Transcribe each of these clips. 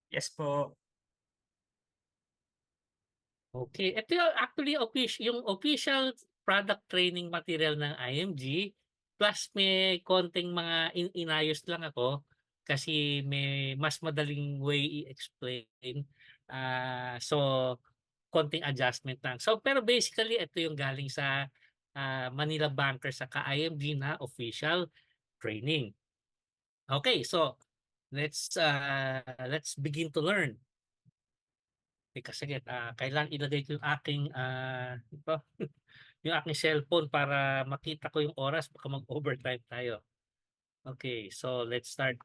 Yes po. Okay, ito yung actually yung official product training material ng IMG plus may konting mga inayos lang ako kasi may mas madaling way i-explain. So konting adjustment lang. So pero basically ito yung galing sa Manila Banker sa IMG na official training. Okay, so let's begin to learn. Teka saglit, kailangan ilagay ko yung aking, ito, yung aking cellphone para makita ko yung oras baka mag-overtime tayo. Okay, so let's start.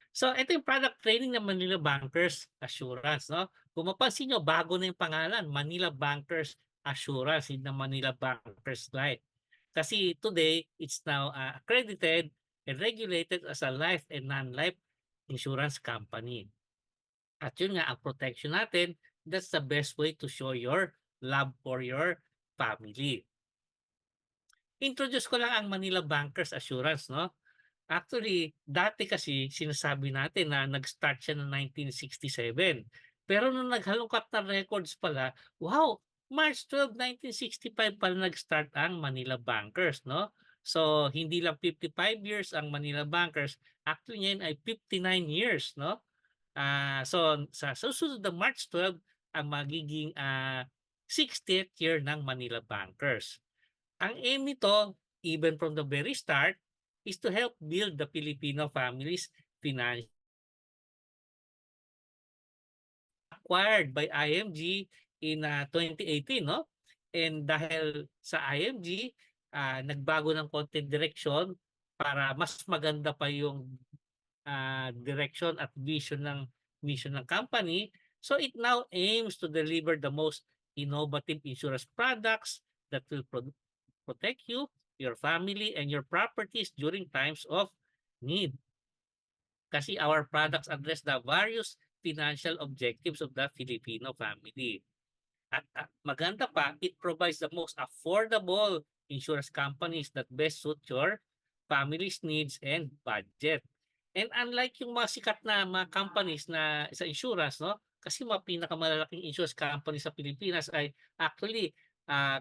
So ito yung product training ng Manila Bankers Assurance, no? Kung mapansin nyo, bago na yung pangalan, Manila Bankers Assurance, hindi na Manila Bankers Life. Kasi today, it's now accredited and regulated as a life and non-life insurance company. At yun nga, ang protection natin, that's the best way to show your love for your family. Introduce ko lang ang Manila Bankers Assurance, no? Actually, dati kasi sinasabi natin na nag-start siya noong 1967. Pero nung naghalongkat na records pala, wow, March 12, 1965 pala nag-start ang Manila Bankers, no? So, hindi lang 55 years ang Manila Bankers, actually ngayon ay 59 years, no? So sa susunod na March 12 ang magiging 60th year ng Manila Bankers. Ang aim nito, even from the very start, is to help build the Filipino families financially acquired by IMG in 2018, no? And dahil sa IMG, nagbago ng konting direksyon para mas maganda pa yung direction at vision ng mission ng company. So it now aims to deliver the most innovative insurance products that will protect you, your family, and your properties during times of need. Kasi our products address the various financial objectives of the Filipino family. At maganda pa, it provides the most affordable insurance companies that best suit your family's needs and budget. And unlike yung mga sikat na mga companies na sa insurance, no? Kasi mga pinakamalalaking insurance company sa Pilipinas ay actually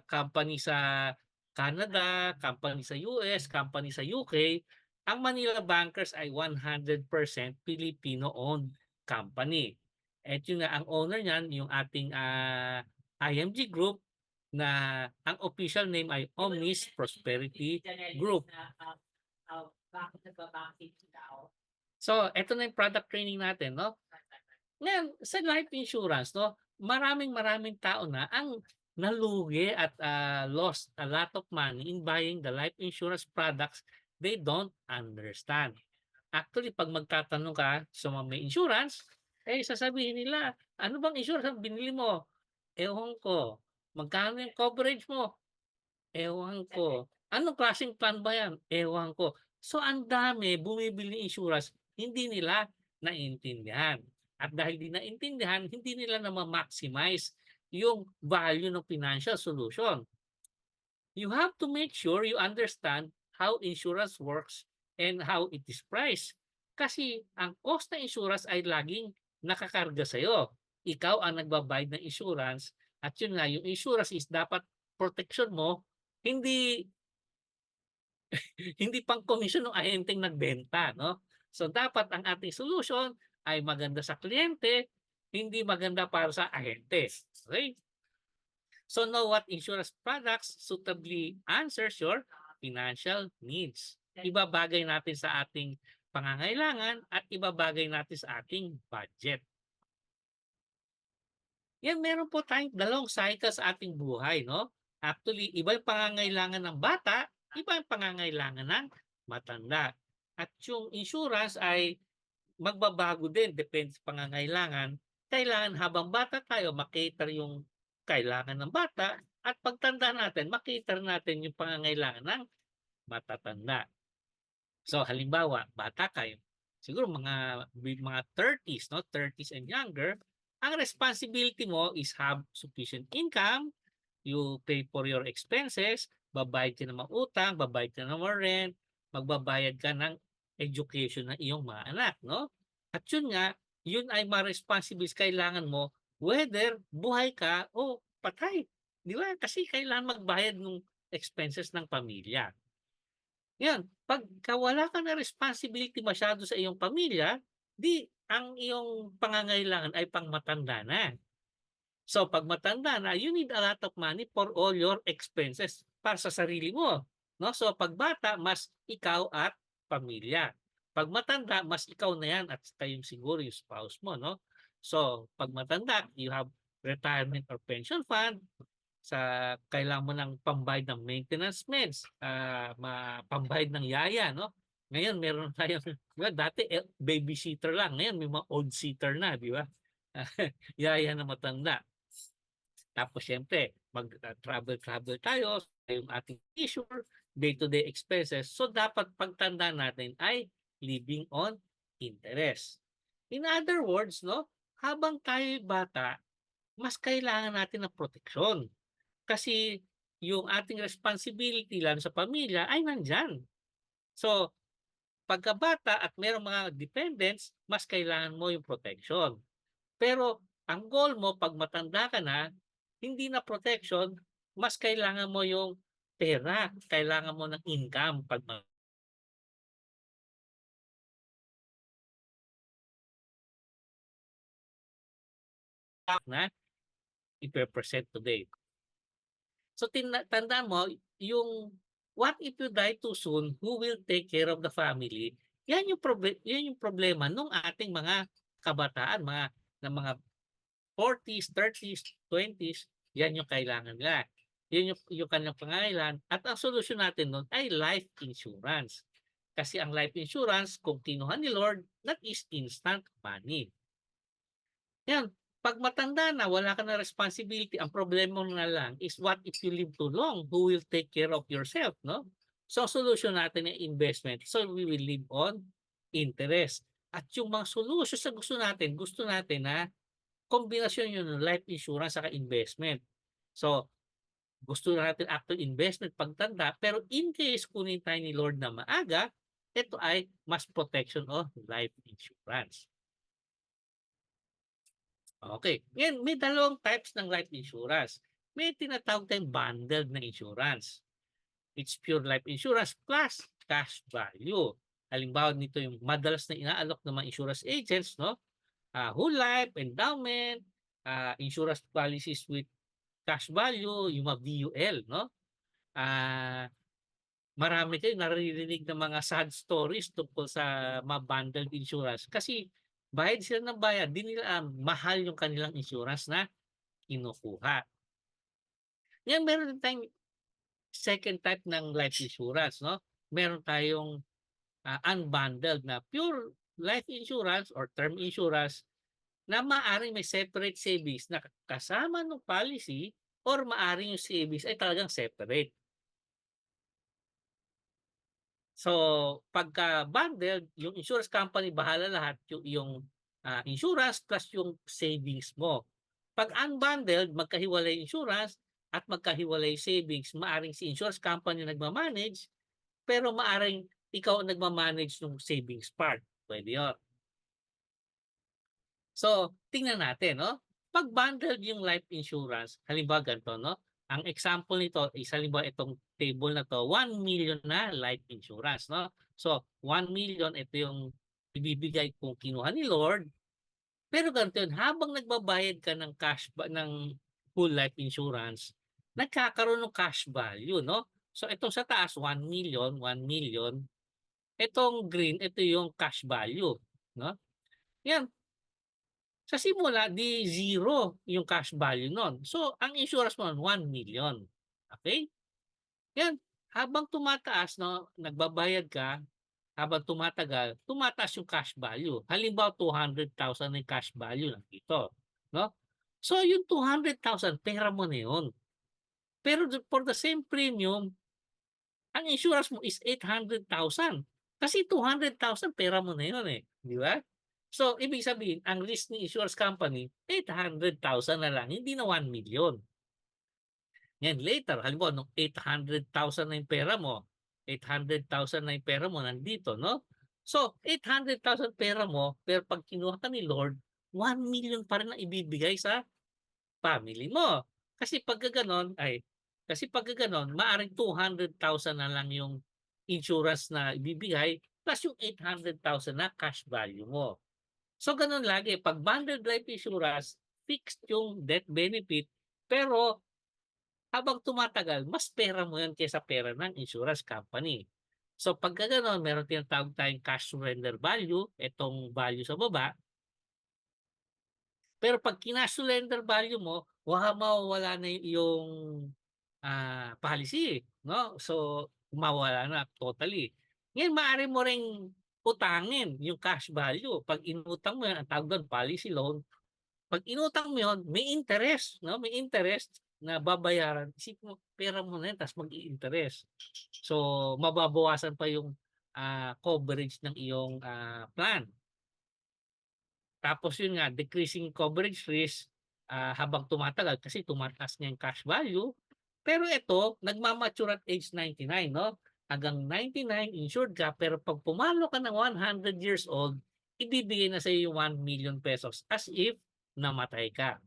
company sa Canada, company sa US, company sa UK. Ang Manila Bankers ay 100% Filipino-owned company. At yun nga, ang owner niyan, yung ating IMG Group na ang official name ay Omnis Prosperity Group. So, eto na yung product training natin, no? Ngayon, sa life insurance, no, maraming tao na ang nalugi at lost a lot of money in buying the life insurance products they don't understand. Actually, pag magtatanong ka sa mga may insurance, sasabihin nila, ano bang insurance ang binili mo? Ewan ko. Magkano yung coverage mo? Ewan ko. Anong klaseng plan ba yan? Ewan ko. So ang dami bumibili ng insurance, hindi nila naintindihan. At dahil di naintindihan, hindi nila na ma-maximize yung value ng financial solution. You have to make sure you understand how insurance works and how it is priced. Kasi ang cost ng insurance ay laging nakakarga sa'yo. Ikaw ang nagbabayad ng insurance at yun nga, yung insurance is dapat protection mo, hindi hindi pang komisyon ng ahenteng nagbenta, no? So dapat ang ating solution ay maganda sa kliyente, hindi maganda para sa ahente. Okay? So know what insurance products suitably answers your financial needs. Ibabagay natin sa ating pangangailangan at ibabagay natin sa ating budget. Yan, meron po tayong dalawang cycle sa ating buhay, no? Actually, iba yung pangangailangan ng bata, iba yung pangangailangan ng matanda. At yung insurance ay magbabago din, depende sa pangangailangan. Kailangan habang bata tayo, makater yung kailangan ng bata at pagtanda natin, makater natin yung pangangailangan ng matatanda. So halimbawa, bata kayo, siguro mga 30s, no? 30s and younger, ang responsibility mo is have sufficient income, you pay for your expenses, babayad ka ng mga utang, babayad ka ng mga rent, magbabayad ka ng education ng iyong mga anak, no? At yun nga, yun ay ma-responsibles kailangan mo whether buhay ka o patay, 'di ba? Kasi kailangan magbayad ng expenses ng pamilya. 'Yan, pagka wala ka ng responsibility masyado sa iyong pamilya, 'di ang iyong pangangailangan ay pangmatanda na. So 'pag matanda na, you need a lot of money for all your expenses para sa sarili mo, 'no? So 'pag bata, mas ikaw at pamilya. 'Pag matanda, mas ikaw na 'yan at kayong siguro yung spouse mo, 'no? So 'pag matanda, you have retirement or pension fund, sa kailangan mo ng pambayad ng maintenance meds, pambayad ng yaya, 'no? Ngayon meron tayong 'di ba dati, babysitter lang, ngayon may mga old sitter na, 'di ba? Yaya na matanda. Tapos siyempre travel-travel tayo, yung ating leisure, day-to-day expenses. So dapat pagtanda natin ay living on interest. In other words 'no, habang tayo'y bata, mas kailangan natin ng proteksyon. Kasi yung ating responsibility lalo sa pamilya ay nandiyan. So, pagkabata at merong mga dependents, mas kailangan mo yung protection. Pero ang goal mo 'pag matanda ka na, hindi na protection, mas kailangan mo yung pera, kailangan mo ng income 'pag na ipe-present today. So tandaan mo yung what if you die too soon, who will take care of the family? Yan yung problema nung ating mga kabataan, mga 40s, 30s, 20s, yan yung kailangan nila. Yun yung kanilang pangangailangan at ang solusyon natin nun ay life insurance. Kasi ang life insurance, kung kinuha ni Lord, that is instant money. Yan, 'pag matanda na wala ka ng responsibility, ang problema mo na lang is what if you live too long, who will take care of yourself, 'no? So, ang solusyon natin ay investment. So, we will live on interest. At yung mga solution sa gusto natin na kombinasyon yun ng life insurance saka investment. So, gusto natin active investment pagtanda, pero in case kunin tayo ni Lord na maaga, ito ay mas protection of life insurance. Okay, ngayon may dalawang types ng life insurance. May tinatawag tayong bundled na insurance. It's pure life insurance plus cash value. Halimbawa nito yung madalas na inaalok ng mga insurance agents, no? Whole life, endowment, insurance policies with cash value, yung mga VUL, no? Ah, marami kayong naririnig ng mga sad stories tungkol sa mga bundled insurance kasi bayad sila ng bayad, di nila mahal yung kanilang insurance na kinukuha. Ngayon meron din tayong second type ng life insurance 'no. Meron tayong, unbundled na pure life insurance or term insurance na maaaring may separate savings na kasama ng policy or maaaring yung savings ay talagang separate. So, pagka bundled, yung insurance company bahala lahat insurance plus yung savings mo. 'Pag unbundled, magkahiwalay insurance at magkahiwalay savings. Maaring si insurance company nagma-manage, pero maaring ikaw ang nagma-manage nung savings part, puwede yun. So, tingnan natin 'no, 'pag bundled yung life insurance, halimbawa ganito 'no, ang example nito is halimbawa itong table na 'to, 1,000,000 na life insurance 'no. So, 1,000,000 ito yung ibibigay kung kinuha ni Lord, pero ganito yun, habang nagbabayad ka ng ng whole life insurance, nagkakaroon ng cash value 'no. So, itong sa taas 1,000,000, 1,000,000, itong green, ito yung cash value 'no. Yan, sa simula di zero yung cash value nun. So, ang insurance mo nun 1,000,000. Okay? Yan, habang tumataas 'no, nagbabayad ka, habang tumatagal, tumataas yung cash value. Halimbawa 200,000 na yung cash value nandito, 'no? So, yung 200,000 pera mo na yun. Pero for the same premium, ang insurance mo is 800,000. Kasi 200,000 pera mo na yun, eh, di ba? So, ibig sabihin, ang risk ni insurance company, 800,000 na lang, hindi na 1,000,000. Yan, later, halimbawa, nung 800,000 na yung pera mo, 800,000 na yung pera mo nandito, no? So, 800,000 pera mo, pero 'pag kinuha ka ni Lord, 1,000,000 pa rin ang ibibigay sa family mo. Kasi pagka gano'n kasi pagka gano'n maaaring 200,000 na lang yung insurance na ibibigay plus yung 800,000 na cash value mo. So gano'n lagi 'pag bundled life insurance, fixed yung death benefit, pero habang tumatagal mas pera mo 'yan kaysa pera ng insurance company. So pagka gano'n meron tinatawag tayong cash surrender value, itong value sa baba. Pero 'pag kina-surrender value mo, mawawala na yung iyong, policy, 'no? So, mawawala na totally. Ngayon maaari mo ring utangin yung cash value. 'Pag inutang mo 'yan, ang tawag do'n policy loan. 'Pag inutang mo 'yun, may interest, 'no? May interest na babayaran. Isipin mo pera mo na 'yan ta's mag-i-interest. So, mababawasan pa yung, coverage ng iyong, plan. Tapos yun nga, decreasing coverage risk, habang tumatagal kasi tumataas nga yung cash value. Pero ito, nagma-mature at age 99, 'no? Hanggang 99 insured ka, pero 'pag pumalo ka ng 100 years old, ibibigay na sa'yo yung 1,000,000 as if namatay ka.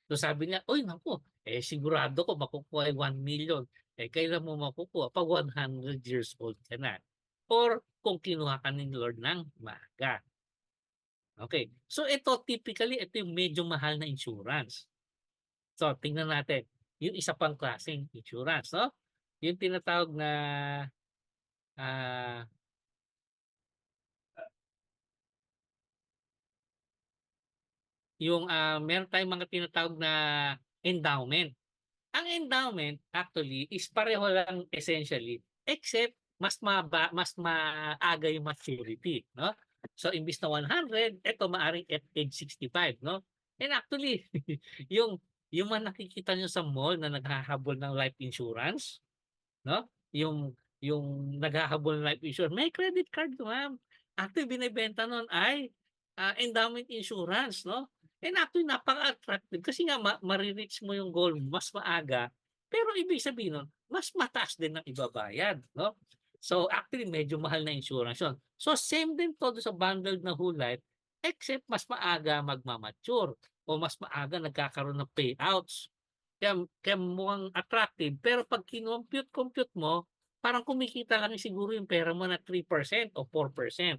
So sabi niya, "Uy naku, sigurado ko makukuha yung 1,000,000." Kailan mo makukuha? 'Pag 100 years old ka na or kung kinuha ka ni Lord ng maaga. Okay. So ito typically ito yung medyo mahal na insurance. So tingnan natin yung isa pang klaseng insurance, 'no? Yung tinatawag na, ah, yung, meron tayong mga tinatawag na endowment. Ang endowment actually is pareho lang essentially except mas maaga yung maturity, 'no? So imbis na 100, eto maaaring at age 65, 'no? And actually yung yung mga nakikita niyo sa mall na naghahabol ng life insurance, 'no? Yung naghahabol ng life insurance, may credit card ma'am. Actually binebenta nun ay, endowment insurance, 'no? And actually napaka-attractive kasi nga mare-reach mo yung goal mo mas maaga, pero ibig sabihin nun mas mataas din ang ibabayad, 'no? So actually medyo mahal na insurance yun. So same din todo sa bundled na whole life except mas maaga magma-mature o mas maaga nagkakaroon ng payouts. Kaya mukhang attractive pero 'pag kinompyut-compute mo, parang kumikita lang siguro yung pera mo na 3% o 4%.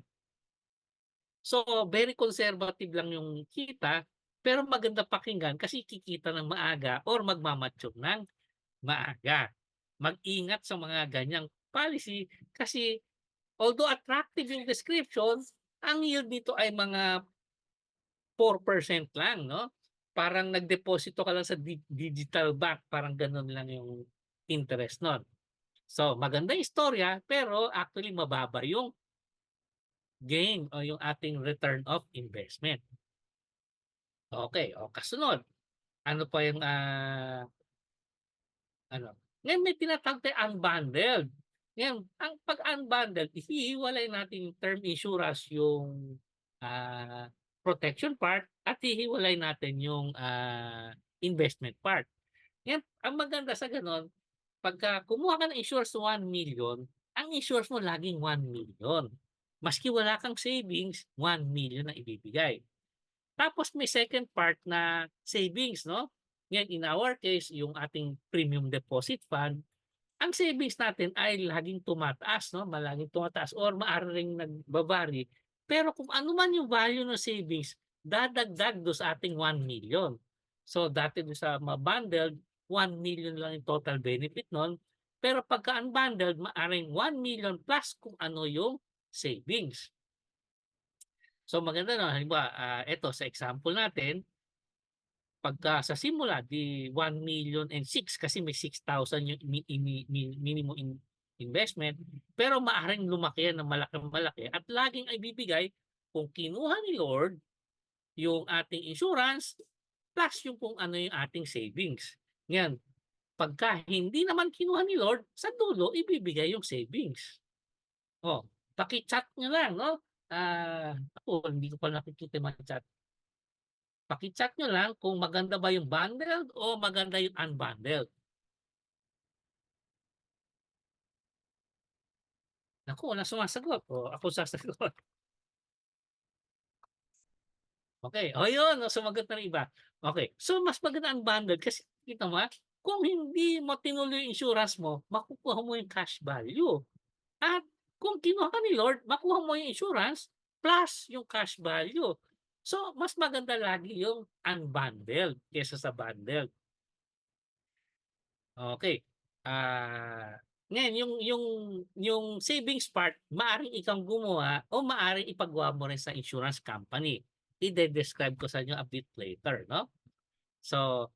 So, very conservative lang yung kita, pero maganda pakinggan kasi kikita ng maaga or magma-mature ng maaga. Mag-ingat sa mga ganyang policy kasi although attractive yung description, ang yield nito ay mga 4% lang, 'no? Parang nagdeposito ka lang sa digital bank, parang gano'n lang yung interest nun. So, maganda yung istorya, pero actually mababa yung gain o yung ating return of investment. Okay, o kasunod, ano pa yung, ano, ngayon may tinatawag tayong unbundled. Ngayon, ang 'pag unbundled, hihiwalay natin yung term insurance yung, protection part at hihiwalay natin yung, investment part. Ngayon, ang maganda sa gano'n, pagka kumuha ka ng insurance na 1,000,000, ang insurance mo laging 1,000,000. Maski wala kang savings, 1,000,000 ang ibibigay. Tapos may second part na savings, 'no? Ngayon in our case, yung ating premium deposit fund, ang savings natin ay laging tumataas, 'no? Laging tumataas or maaari ring nagba-vary. Pero kung ano man yung value ng savings, dadagdag do sa ating 1,000,000. So dati dun sa bundled, 1,000,000 lang yung total benefit nun. Pero pagka unbundled, maaaring 1,000,000 plus kung ano yung savings. So maganda 'no, halimbawa, eto sa example natin, pagka sa simula 1,000,006 kasi may 6,000 yung minimum investment, pero maaaring lumaki yan ng malaking-malaki at laging ay bibigay kung kinuha ni Lord yung ating insurance plus yung kung ano yung ating savings. Ngayon, pagka hindi naman kinuha ni Lord, sa dulo ibibigay yung savings. Oh, paki-chat niyo lang 'no, ako hindi ko pa nakikita yung mga chat. Paki-chat niyo lang kung maganda ba yung bundled o maganda yung unbundled. Naku, walang sumasagot. O, ako sasagot. Okay, o yun, sumagot na ng iba. Okay, so mas maganda ang bundle kasi kita mo, kung hindi mo tinuloy yung insurance mo, makukuha mo yung cash value. At kung kinuha ka ni Lord, makuha mo yung insurance plus yung cash value. So, mas maganda lagi yung unbundled kaysa sa bundled. Okay. Ngayon yung savings part, maaaring ikaw gumawa o maaaring ipagawa mo rin sa insurance company. Ide-describe ko sa inyo a bit later, no? So,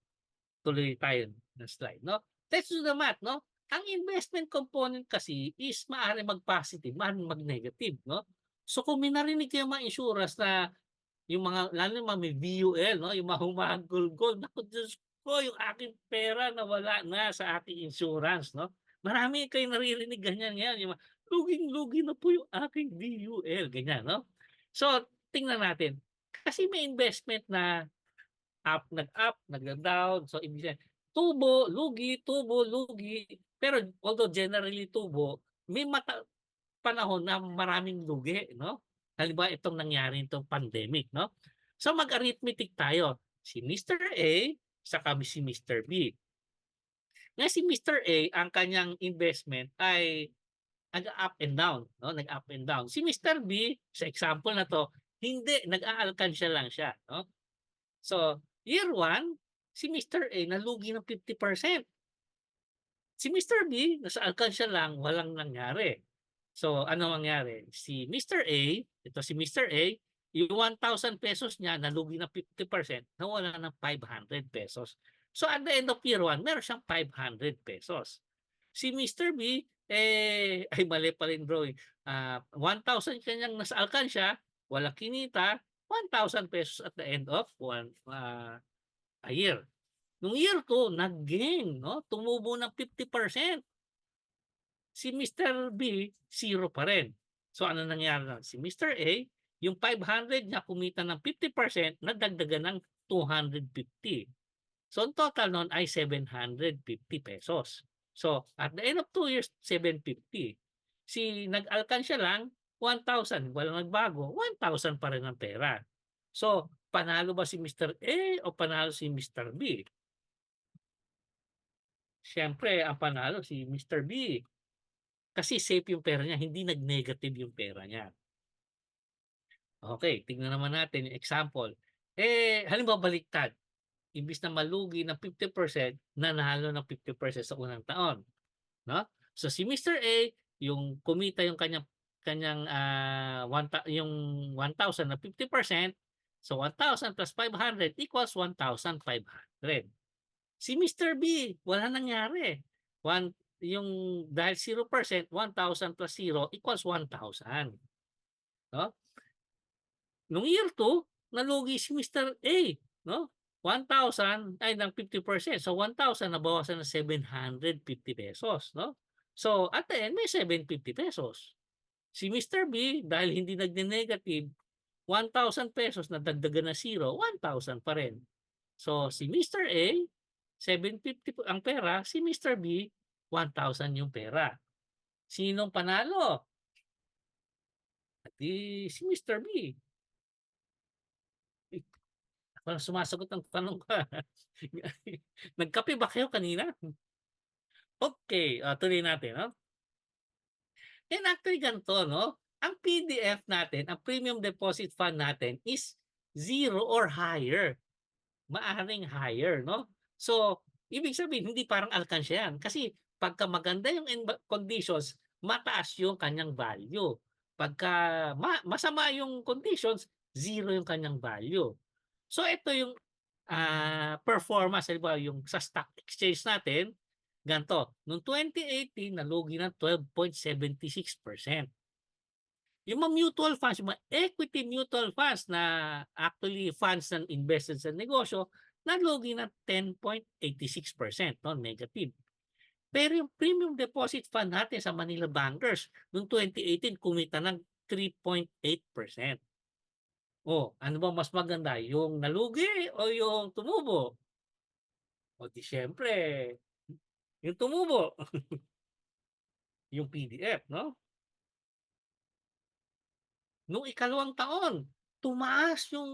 tuloy tayo ng slide, no? Let's do the math, no? Ang investment component kasi is maaaring mag-positive, maaaring mag-negative, no? So, kung may narinig kayo mga insurance na yung mga lalo yung mga may VUL 'no, yung mga humahagulgol, naku Diyos ko, yung aking pera nawala na sa aking insurance 'no. Marami kayong naririnig ganyan ngayon, yung mga, "Luging-lugi na po yung aking VUL," ganyan 'no. So, tingnan natin, kasi may investment na nag-up, nagda-down, so ibig sabihin tubo, lugi, pero although generally tubo, may panahon na maraming lugi 'no. Halimbawa itong nangyari itong pandemic 'no. So mag-arithmetic tayo, si Mr. A saka si Mr. B. Nga si Mr. A ang kanyang investment ay nag-up and down 'no, nag-up and down. Si Mr. B sa example na 'to, hindi, nag-aalkansya lang siya 'no. So year 1, si Mr. A nalugi ng 50%. Si Mr. B, nasa alkansya lang, walang nangyari. So, ano mangyari? Si Mr. A, ito si Mr. A, yung ₱1,000 niya, nalugi ng 50%, nawala ng ₱500. So, at the end of year 1, meron siyang ₱500. Si Mr. B, ay mali pa rin bro. 1,000 kanyang nasa alkansya, walang kinita, ₱1,000 at the end of a year. Nung year 2, nag-gain, no? Tumubo ng 50%. Si Mr. B, zero pa rin. So ano nangyari na? Si Mr. A, yung 500 niya kumita ng 50%, nadagdagan ng 250. So ang total nun ay ₱750. So at the end of 2 years, 750. Si nag-alkansya lang, 1,000, walang nagbago, 1,000 pa rin ang pera. So panalo ba si Mr. A o panalo si Mr. B? Siyempre ang panalo si Mr. B. Kasi safe yung pera niya, hindi nag-negative yung pera niya. Okay, tingnan naman natin yung example. Halimbawa baliktad, imbis na malugi ng 50%, nanalo ng 50% sa unang taon, 'no? So si Mr. A, yung kumita yung kanyang, yung 1,000 na 50%, so 1,000 plus 500 equals 1,500. Si Mr. B, wala nangyari. Yung dahil 0%, 1,000 plus 0 equals 1,000. No? Nung year 2, nalugi si Mr. A. No? 1,000 ay ng 50%. So 1,000 nabawasan ng ₱750. No? So at the end, may ₱750. Si Mr. B, dahil hindi nagne-negative, ₱1,000 na dagdagan na 0, 1,000 pa rin. So si Mr. A, 750 po ang pera, si Mr. B, 1,000 yung pera. Sinong panalo? Di si Mr. B. Eh, ako lang sumasagot ng tanong ko, Nagkape ba kayo kanina? Okay, tuloy natin 'no. And actually ganito 'no, ang PDF natin, ang Premium Deposit Fund natin is 0 or higher. Maaring higher 'no. So, ibig sabihin hindi parang alkansya yan kasi pagka maganda yung conditions, mataas yung kanyang value. Pagka masama yung conditions, zero yung kanyang value. So ito yung, performance halimbawa yung sa stock exchange natin, ganito, noong 2018 nalugi ng 12.76%. Yung mga mutual funds, yung mga equity mutual funds na actually funds na invested sa negosyo, nalugi ng 10.86%, no, negative. Pero yung premium deposit fund natin sa Manila Bankers noong 2018 kumita ng 3.8%. Oh, ano ba mas maganda, yung nalugi o yung tumubo? O di siyempre, yung tumubo, yung PDF, no? Nung ikalawang taon, tumaas yung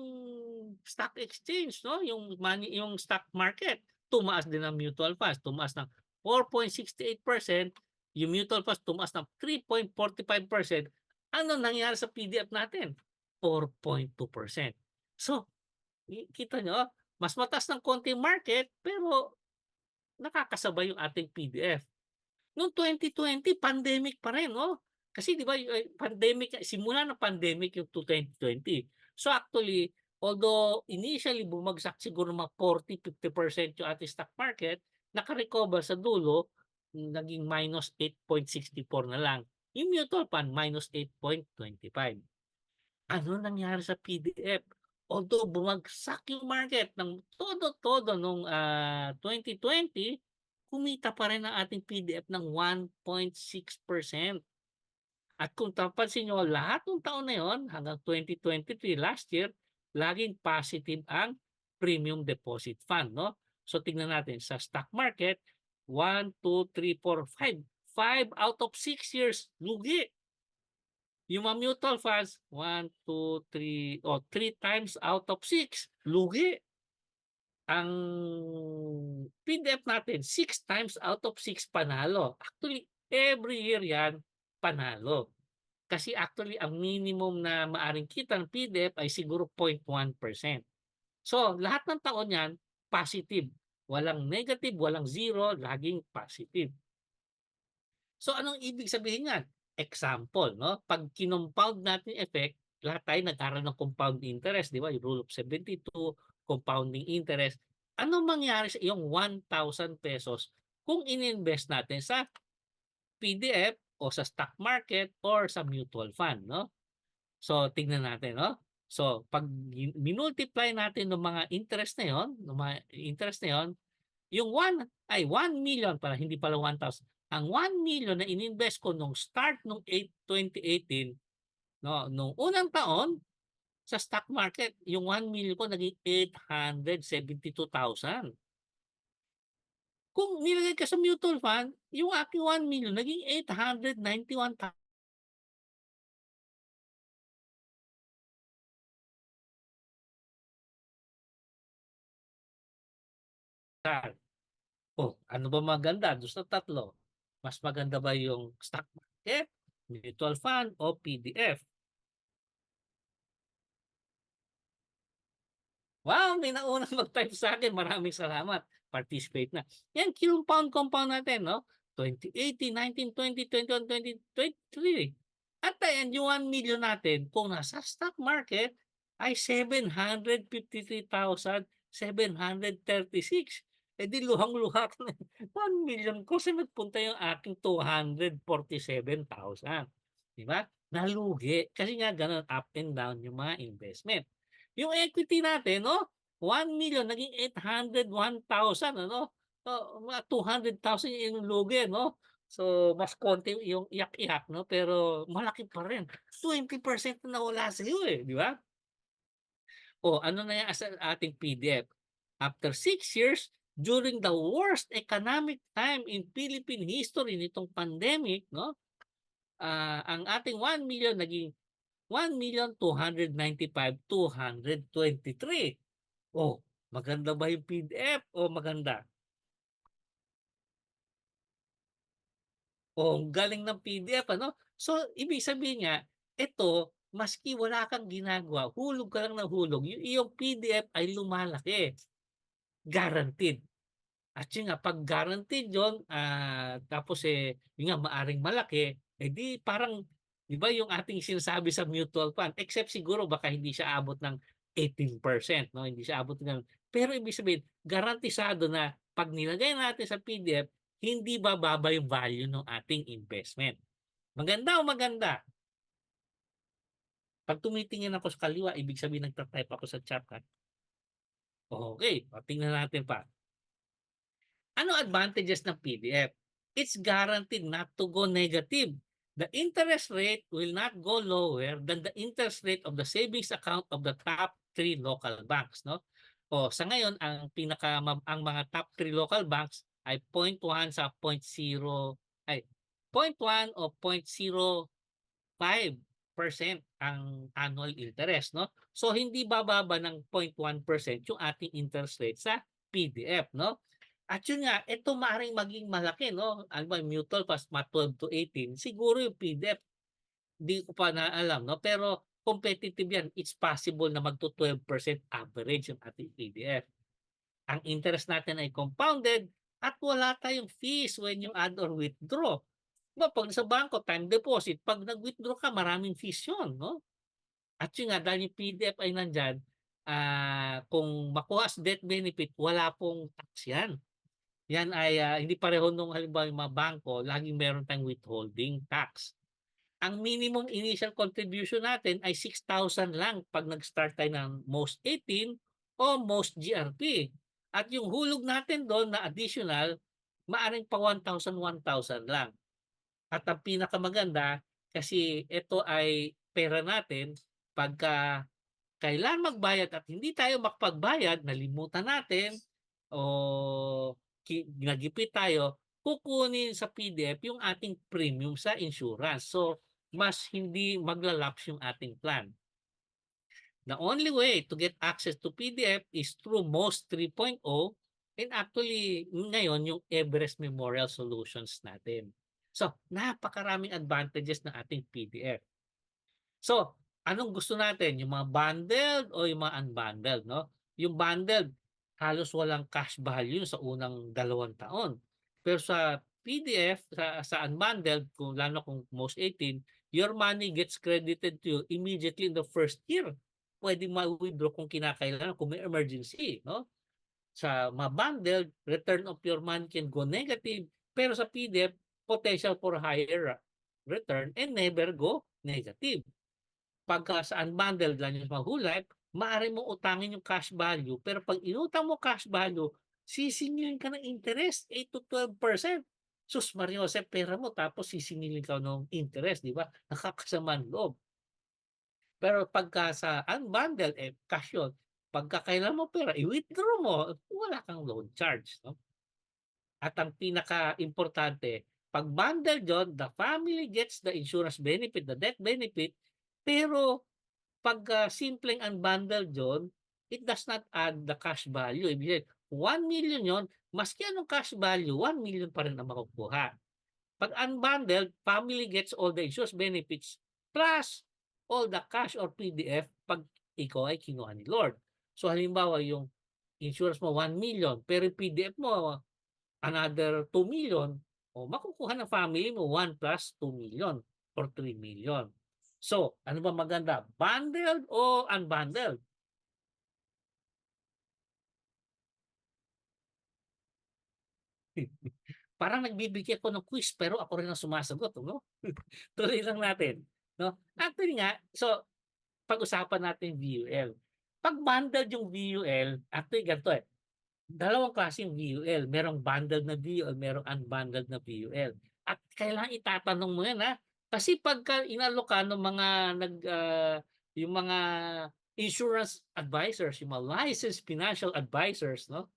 stock exchange, no, yung stock market, tumaas din ang mutual funds, tumaas ng 4.68%, yung mutual funds tumaas ng 3.45%. Ano nangyari sa PDF natin? 4.2%. So, kita nyo, mas mataas ng konti market pero nakakasabay yung ating PDF. Noong 2020 pandemic pa rin, no? Kasi 'di ba, pandemic, simula ng pandemic yung 2020. So actually, although initially bumagsak siguro mga 40-50% yung ating stock market, naka-recover sa dulo, naging -8.64 na lang. Yung mutual fund -8.25. Ano nangyari sa PDF? Although bumagsak yung market ng todo-todo nung 2020, kumita pa rin ang ating PDF ng 1.6%. At kung tapansin nyo, lahat ng taon na yon hanggang 2023, last year, laging positive ang premium deposit fund. No? So tingnan natin, sa stock market, 1, 2, 3, 4, 5. 5 out of 6 years, lugi. Yung mga mutual funds, 1, 2, 3, o 3 times out of 6, lugi. Ang PDF natin, 6 times out of 6 panalo. Actually, every year yan, panalo. Kasi actually, ang minimum na maaring kita ng PDF ay siguro 0.1%. So, lahat ng taon yan, positive. Walang negative, walang zero, laging positive. So anong ibig sabihin niyan? Example, no? Pag kinompound natin effect, lahat tayo nag-aral ng compound interest, di ba? Yung rule of 72, compounding interest. Ano mangyari sa iyong 1,000 pesos kung ininvest natin sa PDF o sa stock market or sa mutual fund, no? So tingnan natin, no? So pag minultiply natin ng mga interest na 'yon, ng mga interest na 'yon, yung 1 million pala, hindi pala 1,000. Ang 1 million na ininvest ko nung start nung 2018, no, nung unang taon sa stock market, yung 1 million ko naging 872,000. Kung nilagay ka sa mutual fund, yung aking 1 million naging 891,000. Oh, ano ba maganda do'n sa tatlo? Mas maganda ba yung stock market, mutual fund o PDF? Wow, may naunang mag-type sa'kin, maraming salamat, participate na. Yan compound natin 'no, 2018, 19, 20, 21, 2023. At the end yung 1 million natin kung nasa stock market ay 753,736. Eh, di luhang-luha ko na 1 million ko saan nagpunta yung aking 247,000, 'di ba? Nalugi kasi nga gano'n, up and down yung mga investment. Yung equity natin 'no, 1 million naging 801,000 ano, mga 200,000 yung lugi 'no. So, mas konti yung iyak-iyak 'no, pero malaki pa rin. 20% na nawala sa'yo, eh, di ba? O ano na yan sa ating PDF? After 6 years, during the worst economic time in Philippine history nitong pandemic 'no, ang ating 1 million naging 1,295,223. Oh, maganda ba yung PDF o maganda? Oh, ang galing ng PDF ano? So, ibig sabihin nga, ito, maski wala kang ginagawa, hulog ka lang ng hulog, yung iyong PDF ay lumalaki, guaranteed. At yun nga, 'pag guaranteed yun, tapos, yun nga maaring malaki, eh, di parang 'di ba yung ating sinasabi sa mutual fund, except siguro baka hindi siya abot ng 18%, 'no, hindi siya abot ng pero ibig sabihin garantisado na 'pag nilagay natin sa PDF, hindi bababa yung value ng ating investment. Maganda o maganda? 'Pag tumitingin ako sa kaliwa, ibig sabihin nagta-type ako sa chat. Okay, o tingnan natin pa. Ano advantages ng PDF? It's guaranteed not to go negative. The interest rate will not go lower than the interest rate of the savings account of the top 3 local banks, no? O sa ngayon ang mga top 3 local banks ay 0.1 sa 0.0 ay 0.1 o 0.05 ang annual interest, no? So hindi bababa ng 0.1% yung ating interest rate sa PDF, no? At yun nga, ito maaaring maging malaki, no? Ano ba, mutual funds, 12 to 18. Siguro yung PDF, di ko pa naalam, no? Pero competitive yan. It's possible na magto 12% average yung ating PDF. Ang interest natin ay compounded at wala tayong fees when you add or withdraw. Diba, pag sa bangko, time deposit, pag nag-withdraw ka, maraming fees yun, no? At yun nga, dahil yung PDF ay nandyan, kung makuha as death benefit, wala pong tax yan. Yan ay hindi pareho nung halimbawa yung mga bangko, laging meron tayong withholding tax. Ang minimum initial contribution natin ay 6,000 lang pag nag-start tayo ng most 18 o most GRP. At yung hulog natin doon na additional, maaring pa 1,000, 1,000 lang. At ang pinakamaganda, kasi ito ay pera natin, pagka kailan magbayad at hindi tayo makapagbayad, nalimutan natin o nagipit tayo, kukunin sa PDF yung ating premium sa insurance. So, mas hindi maglalapse yung ating plan. The only way to get access to PDF is through MOST 3.0 and actually ngayon yung Everest Memorial Solutions natin. So, napakaraming advantages ng ating PDF. So, anong gusto natin? Yung mga bundled o yung mga unbundled, no? Yung bundled, halos walang cash value sa unang 2 taon. Pero sa PDF, sa unbundled, kung lalo kung most 18, your money gets credited to you immediately in the first year. Pwede ma-withdraw kung kinakailangan, kung may emergency, no? Sa mga bundled, return of your money can go negative, pero sa PDF, potential for higher return and never go negative. Pagka sa unbundled lang yung mga whole life, maaari mong utangin yung cash value, pero pag inutang mo cash value, sisingilin ka ng interest, 8 to 12%. Sus Maria Jose, pera mo, tapos sisingilin ka ng interest, di ba? Nakakasaman loob. Pero pagka sa unbundled, cash yun. Pagka kailan mo pera, i-withdraw mo, wala kang loan charge. No? At ang pinaka-importante, pag bundled yun, the family gets the insurance benefit, the death benefit, pero pag simpleng unbundled yun, it does not add the cash value. Ibig sabihin, 1 million yun, maski anong cash value, 1 million pa rin ang makukuha. Pag unbundled, family gets all the insurance benefits plus all the cash or PDF pag ikaw ay kinuha ni Lord. So halimbawa yung insurance mo 1 million pero yung PDF mo another 2 million, o makukuha ng family mo 1 plus 2 million or 3 million. So, ano ba maganda? Bundled o unbundled? Parang nagbibigay ako ng quiz pero ako rin ang sumasagot, no? Tuloy lang natin, no? Actually nga, so pag-usapan natin VUL. Pag bundled yung VUL, actually ganito dalawang klaseng VUL. Merong bundled na VUL, merong unbundled na VUL. At kailangan itatanong mo yan kasi pagka inalok ng mga yung mga insurance advisors, yung mga licensed financial advisors, no?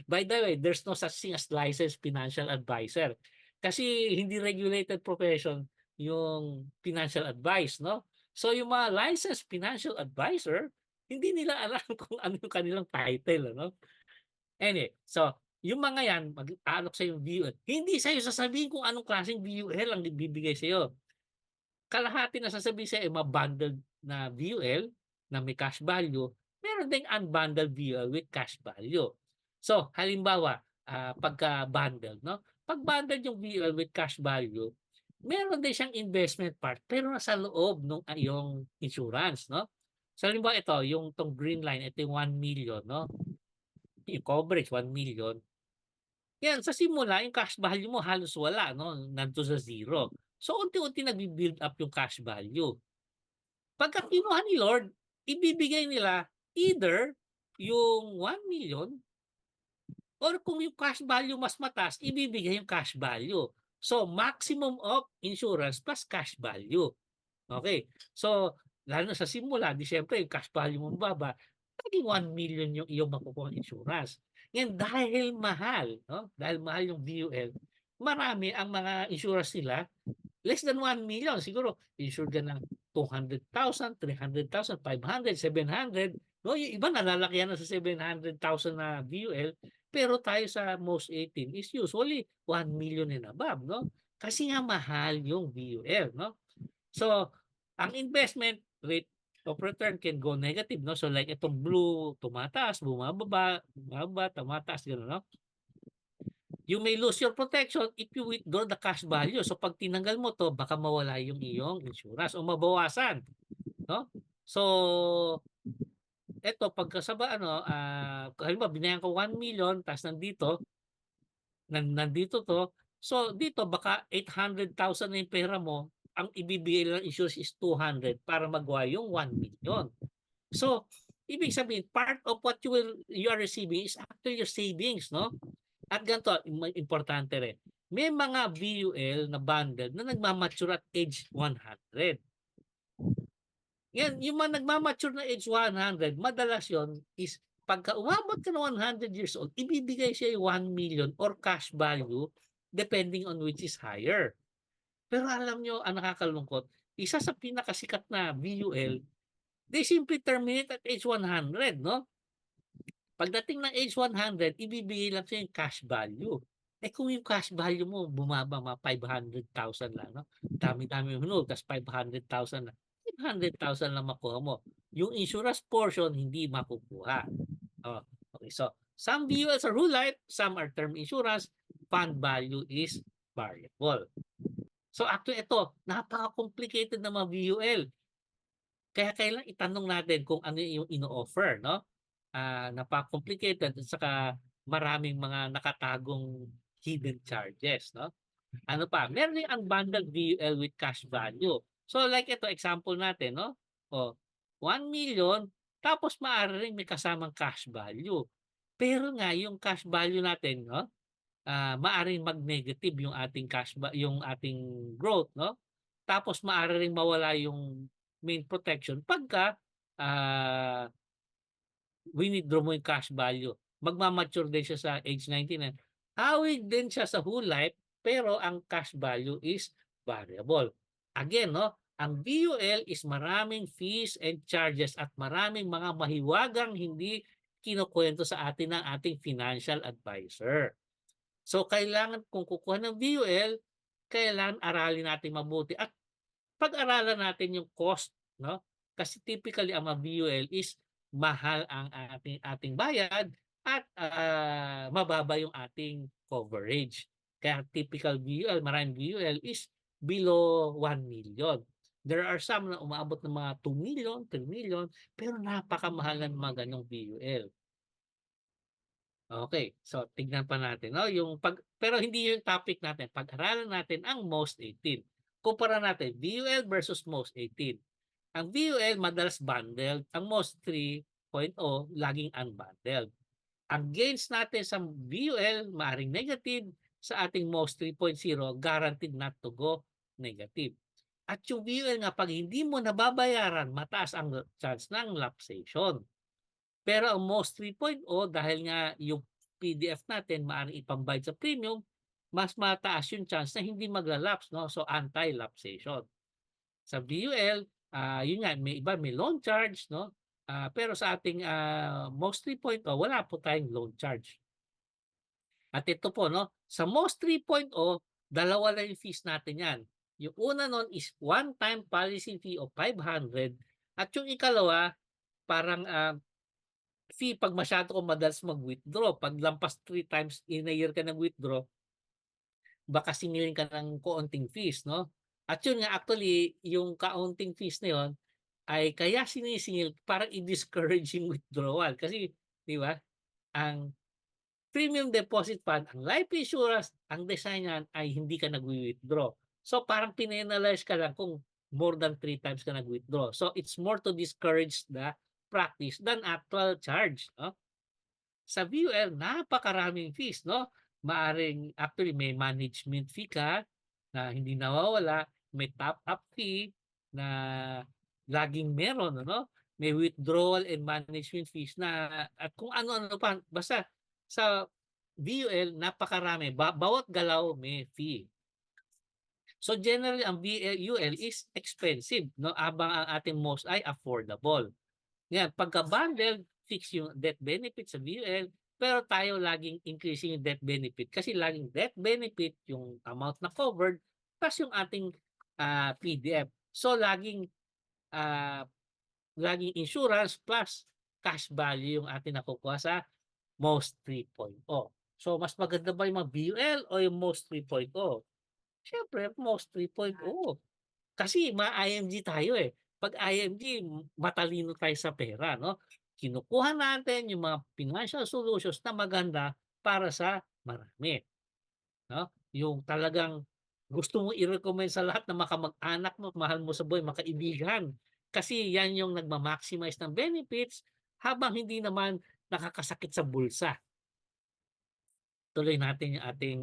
By the way, there's no such thing as licensed financial advisor. Kasi hindi regulated profession yung financial advice, no? So yung mga licensed financial advisor, hindi nila alam kung ano yung kanilang title, no? Anyway, so yung mga yan, mag-aalok sa yung VUL. Hindi sa'yo sasabihin kung anong klaseng VUL ang bibigay sa'yo. Kalahati na sasabihin sa'yo, bundled na VUL na may cash value, meron ding unbundled VUL with cash value. So, halimbawa, pagka-bundled, no? Pag bundled yung VUL with cash value, meron din siyang investment part, pero nasa loob ng yung insurance, no? So, halimbawa ito, yung tong green line, ito yung 1 million, no? Yung coverage, 1 million. Yan, sa simula, yung cash value mo halos wala, no? Nandito sa zero. So, unti-unti nag-build up yung cash value. Pagka kinuha ni Lord, ibibigay nila either yung 1 million or kung yung cash value mas mataas, ibibigay yung cash value. So, maximum of insurance plus cash value. Okay. So, lalo na sa simula, di syempre, yung cash value mo baba, naging 1 million yung iyong makukuha insurance. Yan dahil mahal, no? Dahil mahal yung VUL, marami ang mga insurance nila less than 1 million. Siguro, insured ka ng 200,000, 300,000, 500, 700. No? Yung iba nalalakihan na sa 700,000 na VUL. Pero tayo sa most 18 is usually 1 million and above. No? Kasi nga mahal yung VUL. No? So, ang investment rate of return can go negative. No? So, like itong blue, tumataas, bumababa, bumababa, tumataas, gano'n. No? You may lose your protection if you withdraw the cash value. So pag tinanggal mo to, baka mawala yung iyong insurance o mabawasan, no? So eto pagkasaba halimbawa binayan ko 1 million ta's nandito to. So dito baka 800,000 na yung pera mo, ang ibibigay lang insurance is 200 para magawa yung 1 million. So ibig sabihin part of what you are receiving is actually your savings, no? At ganito, importante rin, may mga VUL na bundle na nagmamature at age 100. Yan, yung mga nagmamature na age 100, madalas yon is pagka umabot ka ng 100 years old, ibibigay siya yung 1 million or cash value depending on which is higher. Pero alam nyo, ang nakakalungkot, isa sa pinakasikat na VUL, they simply terminate at age 100, no? Pagdating ng age 100, ibibigay lang sa'yo yung cash value. Eh kung yung cash value mo bumaba mga 500,000 lang, no? Dami-dami mo hinulog, tapos 500,000 lang. 500,000 lang makuha mo. Yung insurance portion, hindi makukuha. Oh, okay, so some VULs are whole life, some are term insurance, fund value is variable. So actually ito, napaka-complicated na mga VUL. Kaya kailangan itanong natin kung ano yung ino-offer, no? Napaka-complicated at saka maraming mga nakatagong hidden charges, no? Ano pa? Meron yung unbundled VUL with cash value. So like ito, example natin, no? O, 1 million, tapos maaari rin may kasamang cash value. Pero nga, yung cash value natin, no? Maaaring mag-negative yung ating yung ating growth, no? Tapos maaari ring mawala yung main protection pagka withdraw mo yung cash value. Magmamature din siya sa age 99. Hawig din siya sa whole life, pero ang cash value is variable. Again, no, ang VUL is maraming fees and charges at maraming mga mahiwagang hindi kinukwento sa atin ng ating financial advisor. So kailangan kung kukuha ng VUL, kailangan aralin natin mabuti at pag-aralan natin yung cost, no? Kasi typically ang mga VUL is mahal ang ating bayad at mababa yung ating coverage. Kaya typical VUL, maraming VUL is below 1 million. There are some na umaabot ng mga 2 million, 3 million, pero napakamahal ng mga ganong VUL. Okay, so tignan pa natin, no? Pero hindi yung topic natin. Pag-aralan natin ang most 18. Kumpara natin VUL versus most 18. Ang VUL madalas bundled, ang most 3.0 laging unbundled. Ang gains natin sa VUL maaring negative, sa ating most 3.0 guaranteed not to go negative. At yung VUL nga pag hindi mo nababayaran, mataas ang chance ng lapsation. Pero ang most 3.0 dahil nga yung PDF natin maaaring ipambayad sa premium, mas mataas yung chance na hindi maglalapse, no? So anti-lapsation. Sa VUL, yun nga may iba may loan charge, no? Pero sa ating most 3.0 wala po tayong loan charge. At ito po, no, sa most 3.0 dalawa lang yung fees natin yan. Yung una nun is one-time policy fee of 500 at yung ikalawa parang fee pag masyado ko madalas mag-withdraw. Pag lampas 3 times in a year ka nag-withdraw, baka singilin ka ng kaunting fees, no? At yun nga, actually, yung kaunting fees na yun, ay kaya sinisingil para i-discourage yung withdrawal. Kasi, di ba, ang premium deposit fund, ang life insurance, ang design yan ay hindi ka nag-withdraw. So, parang pinenalize ka lang kung more than 3 times ka nag-withdraw. So, it's more to discourage the practice than actual charge, no? Sa VUL napakaraming fees, no? Maaring actually may management fee ka na hindi nawawala, may top up fee na laging meron, ano? May withdrawal and management fees na at kung ano-ano pa basta sa VUL napakarami, bawat galaw may fee. So generally ang VUL is expensive, no, habang ang ating most ay affordable. Yan, pagka bundled, fix yung death benefit sa VUL, pero tayo laging increasing yung death benefit kasi laging death benefit yung amount na covered plus yung ating PDF. So ah, laging insurance plus cash value yung ating nakukuha sa most 3.0. So mas maganda ba yung mga VUL o yung most 3.0? Siyempre most 3.0. Kasi ma-IMG tayo, eh. 'Pag IMG matalino tayo sa pera 'no. Kinukuha natin yung mga financial solutions na maganda para sa marami, 'no. Yung talagang gusto mong i-recommend sa lahat ng makamag-anak mo, mahal mo sa buhay, mga kaibigan. Kasi yan yung nagma-maximize ng benefits habang hindi naman nakakasakit sa bulsa. Tuloy natin yung ating,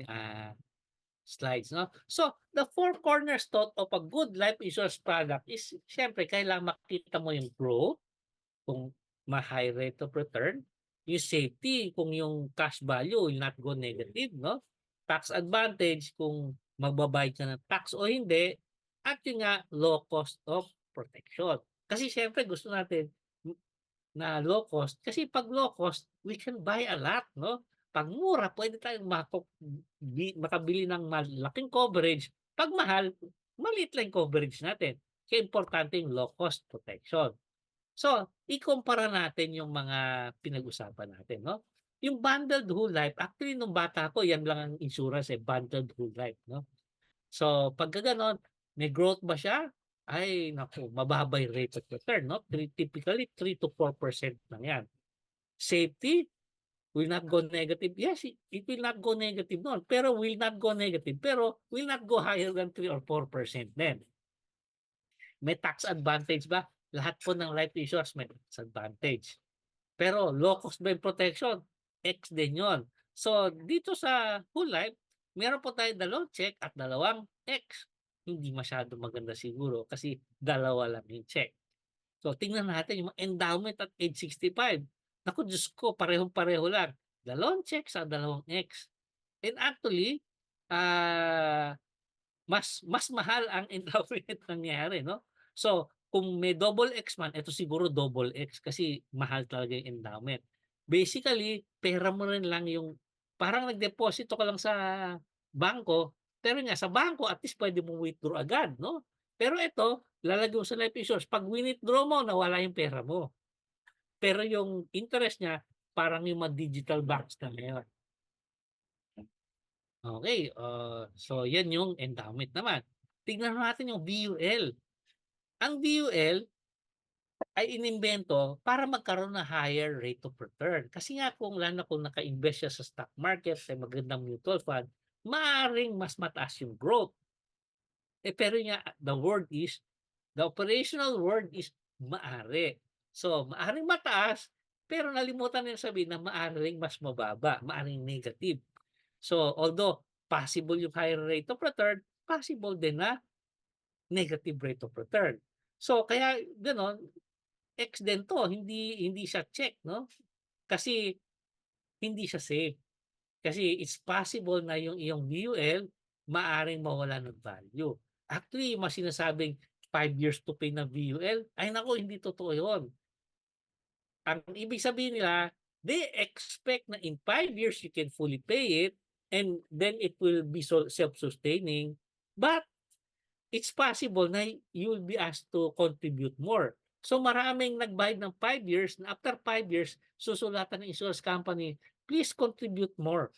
slides 'no. So, the four cornerstone of a good life insurance product is siyempre kailangan makita mo yung growth, kung ma-high rate of return, yung safety kung yung cash value will not go negative 'no, tax advantage kung magbabayad ka ng tax o hindi, at yun nga low cost of protection. Kasi siyempre gusto natin na low cost kasi 'pag low cost we can buy a lot 'no. 'Pag mura puwede tayong makabili ng malaking coverage, 'pag mahal maliit lang yung coverage natin. Kaya importante yung low cost protection. So, ikumpara natin yung mga pinag-usapan natin 'no. Yung bundled whole life, actually nung bata ko yan lang ang insurance, eh, bundled whole life 'no. So, pagka gano'n, may growth ba siya? Ay naku, mababa yung rate of return 'no, typically 3 to 4% lang yan. Safety will not go negative. Yes, it will not go negative no'n, pero will not go negative, pero will not go higher than 3 or 4% din. May tax advantage ba? Lahat po ng life insurance may tax advantage. Pero low cost ba yung protection? X din yun. So, dito sa whole life, meron po tayong dalawang check at dalawang X. Hindi masyado maganda siguro kasi dalawa lang yung check. So, tingnan natin yung mga endowment at age 65. Naku, Diyos ko, parehong-pareho lang. Dalawang check sa dalawang X. And actually, ah mas mas mahal ang endowment nangyari 'no. So, kung may double X man, eto siguro double X kasi mahal talaga yung endowment. Basically, pera mo rin lang yung parang nagdeposito ka lang sa bangko, pero nga sa bangko at least puwede mong withdraw agad 'no. Pero ito, lalagay mo sa life insurance, 'pag wini-withdraw mo nawala yung pera mo. Pero yung interest niya parang yung mga digital banks na ngayon. Okay, so yan yung endowment naman. Tignan natin yung VUL. Ang VUL ay inimbento para magkaroon ng higher rate of return. Kasi nga kung lalo na kung naka-invest siya sa stock market, sa magandang mutual fund, maaaring mas mataas yung growth. Pero nga the operational word is maari. So, maaring mataas, pero nalimutan nilang sabihin na maaring mas mababa, maaring negative. So, although possible yung higher rate of return, possible din na negative rate of return. So, kaya gano'n, X din 'to, hindi hindi siya check 'no, kasi hindi siya safe. Kasi it's possible na yung iyong VUL maaring mawalan ng value. Actually, yung mga sinasabing 5 years to pay na VUL, ay naku, hindi totoo yun. Ang ibig sabihin nila, they expect na in 5 years you can fully pay it and then it will be self-sustaining. But it's possible na you will be asked to contribute more. So maraming nagbayad ng 5 years na after 5 years, susulatan ng insurance company, please contribute more.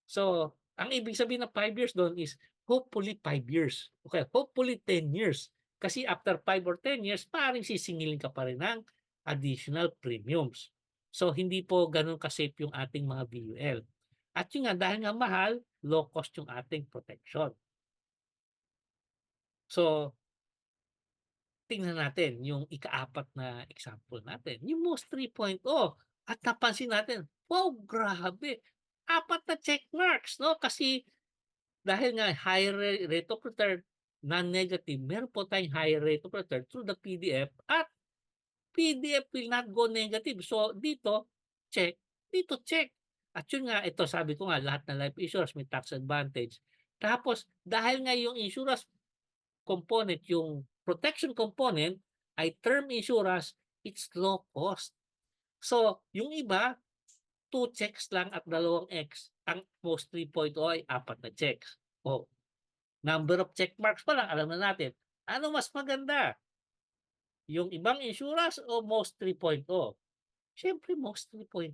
So, ang ibig sabihin ng 5 years doon is hopefully 5 years. Okay, hopefully 10 years. Kasi after 5 or 10 years, maaaring sisingilin ka pa rin ng additional premiums. So, hindi po ganun ka-safe yung ating mga VUL. At yun nga, dahil nga mahal, low cost yung ating protection. So, tingnan natin yung ikaapat na example natin, yung MOS 3.0. At napansin natin, wow, grabe! Apat na check marks, no? Kasi dahil nga high rate of return, non-negative, meron po tayong higher rate of return through the PDF at PDF will not go negative. So dito, check, dito check. At yun nga, ito sabi ko nga, lahat ng life insurance may tax advantage. Tapos dahil nga yung insurance component, yung protection component ay term insurance, it's low cost. So, yung iba, 2 checks lang at 2 X. Ang most 3.0 ay 4 na checks. O, number of check marks pa lang, alam na natin. Ano mas maganda? Yung ibang insurance o most 3.0? Siyempre, most 3.0.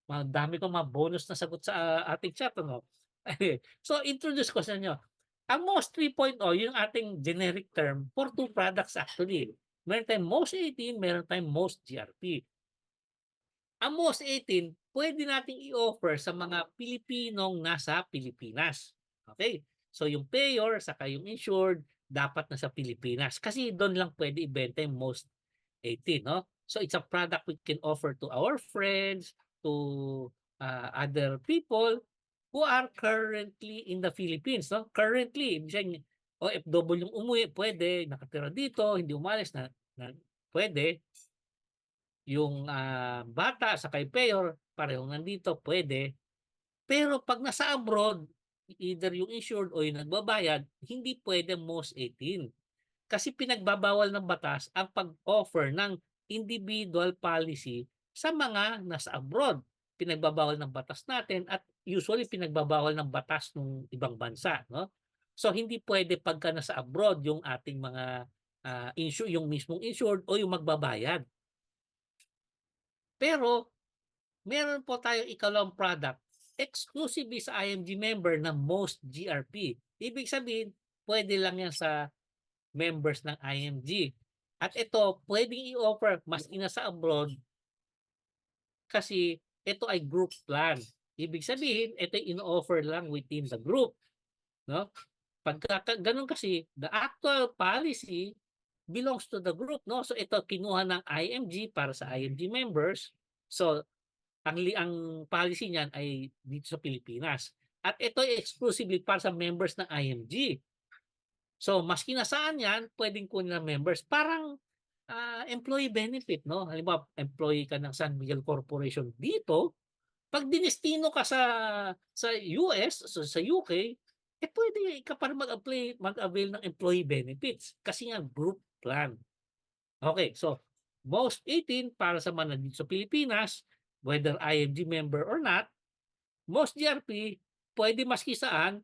Madami kong mga bonus na sagot sa ating chat, ano? So, introduce ko sa inyo. Ang MOS 3.0, yung ating generic term for 2 products actually. Meron tayong MOS 18, meron tayong MOS GRP. Ang MOS 18, pwede nating i-offer sa mga Pilipinong nasa Pilipinas. Okay? So, yung payor, saka yung insured, dapat nasa Pilipinas. Kasi doon lang pwede ibenta yung MOS 18, no? So it's a product we can offer to our friends, to other people who are currently in the Philippines, no? Currently, ibig sabihin, OFW yung umuwi, pwede, nakatira dito, hindi umalis na pwede. Yung bata sa kay payor, parehong nandito, pwede. Pero pag nasa abroad, either yung insured o yung nagbabayad, hindi pwede most 18. Kasi pinagbabawal ng batas ang pag-offer ng individual policy sa mga nasa abroad. Pinagbabawal ng batas natin at usually pinagbabawal ng batas ng ibang bansa, no? So hindi pwede pagka nasa abroad yung ating mga yung mismong insured o yung magbabayad. Pero meron po tayong ikalawang product exclusively sa IMG member na most GRP. Ibig sabihin, pwede lang yan sa members ng IMG. At ito, pwedeng i-offer maski na sa abroad kasi ito ay group plan. Ibig sabihin, ito ay in-offer lang within the group. No? Pagka ganun kasi, the actual policy belongs to the group. No? So ito, kinuha ng IMG para sa IMG members. So ang policy niyan ay dito sa Pilipinas. At ito ay exclusively para sa members ng IMG. So, maski nasaan yan, pwedeng kunin ng members. Parang employee benefit, no? Halimbawa, employee ka ng San Miguel Corporation dito, pag dinestino ka sa US, so sa UK, pwede ka pa mag-avail ng employee benefits kasi nga group plan. Okay, so most 18 para sa mga nandito sa Pilipinas, whether IMG member or not, most GRP, pwede maski saan,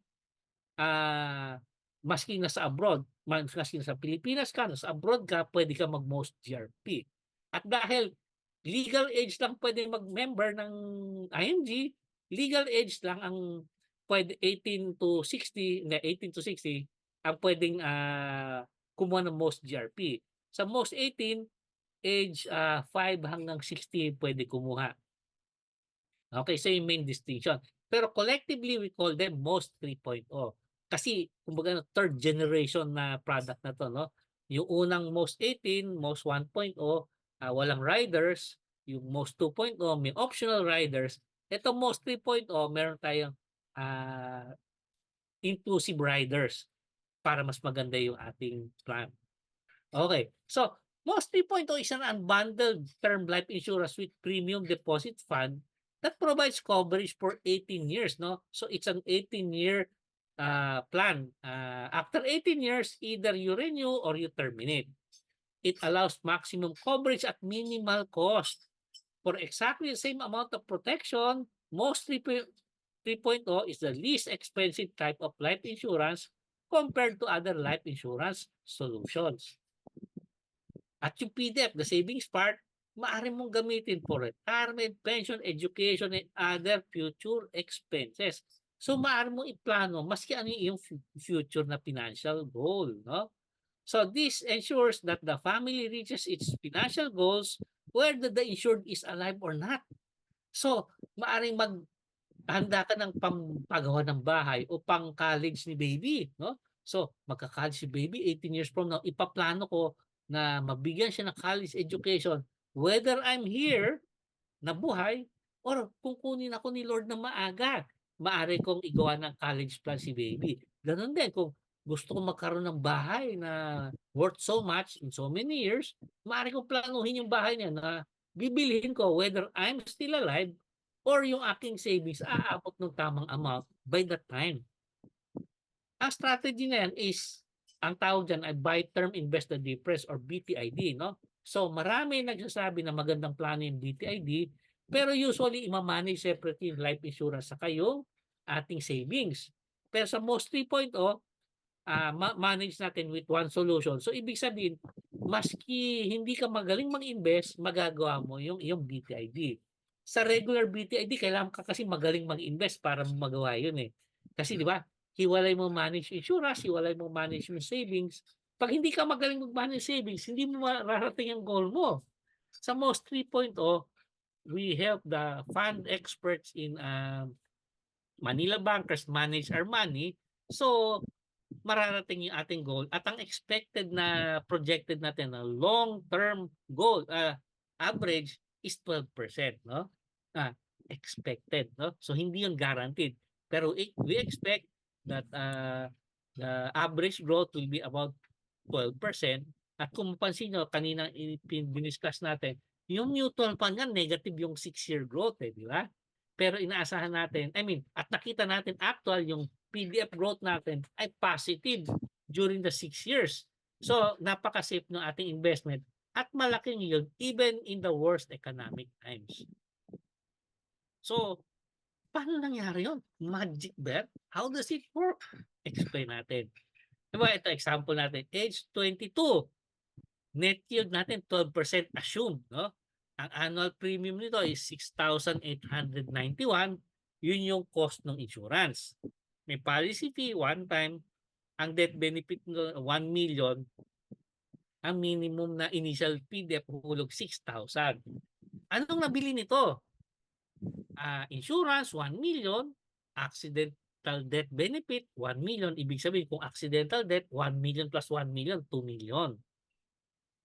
maski nasa abroad, maski nasa Pilipinas ka, nasa abroad ka, pwede ka mag-most GRP. At dahil legal age lang pwede mag-member ng IMG, legal age lang ang pwede 18 to 60, hindi, 18 to 60, ang pwedeng kumuha ng most GRP. Sa most 18, age 5 hanggang 60 pwede kumuha. Okay, so yung main distinction. Pero collectively, we call them MOS 3.0. Kasi, kumbaga, third generation na product na to, no? Yung unang MOS 18, MOS 1.0, walang riders. Yung MOS 2.0, may optional riders. Ito MOS 3.0, meron tayong inclusive riders para mas maganda yung ating plan. Okay. So, MOS 3.0 is an unbundled term life insurance with premium deposit fund that provides coverage for 18 years, no? So, it's an 18-year plan. After 18 years, either you renew or you terminate. It allows maximum coverage at minimal cost. For exactly the same amount of protection, MOS 3.0 is the least expensive type of life insurance compared to other life insurance solutions. At yung PDF, the savings part, maaari mong gamitin for retirement, pension, education, and other future expenses. So maaari mong iplano maski ano yung future na financial goal, no? So this ensures that the family reaches its financial goals whether the insured is alive or not. So maaring handa ka ng pampagawa ng bahay o pang college ni baby, no? So magka-college si baby 18 years from now, ipaplano ko na mabigyan siya ng college education whether I'm here na buhay or kung kunin ako ni Lord na maaga, maaari kong igawa ng college plan si baby. Ganon din kung gusto kong magkaroon ng bahay na worth so much in so many years, maaari kong planuhin yung bahay niya na bibilhin ko whether I'm still alive or yung aking savings aabot ng tamang amount by that time. Ang strategy na yan is, ang tawag dyan ay buy term invest the difference or BTID, no? So marami nagsasabi na magandang plano yung BTID, pero usually ima-manage separately yung life insurance sa kayong ating savings. Pero sa most 3.0, manage natin with one solution. So ibig sabihin, maski hindi ka magaling mag-invest, magagawa mo yung iyong BTID. Sa regular BTID, kailangan ka kasi magaling mag-invest para magawa yun eh. Kasi di ba, hiwalay mo manage insurance, hiwalay mo manage yung savings. Pag hindi ka magaling mag-manage savings, hindi mo mararating ang goal mo. Sa most 3.0, we help the fund experts in Manila Bankers manage our money. So, mararating yung ating goal at ang expected na projected natin na long-term goal average is 12%, no? Expected, no? So hindi yun guaranteed. Pero we expect that the average growth will be about 12%. At kung mapansin nyo, kanina diniscuss natin, yung mutual fund nga, negative yung 6-year growth, di ba? Pero inaasahan natin, at nakita natin actual yung PDF growth natin ay positive during the 6 years. So, napaka-safe ng ating investment at malaking yield even in the worst economic times. So, paano nangyari yun? Magic bet? How does it work? Explain natin. Diba, ito example natin. Age 22. Net yield natin 12% assumed, no? Ang annual premium nito is 6,891. Yun yung cost ng insurance. May policy fee one time, ang death benefit ng 1 million, ang minimum na initial PDF hulog 6,000. Anong nabili nito? Insurance 1 million, accidental death benefit 1 million. Ibig sabihin kung accidental death 1 million plus 1 million, 2 million.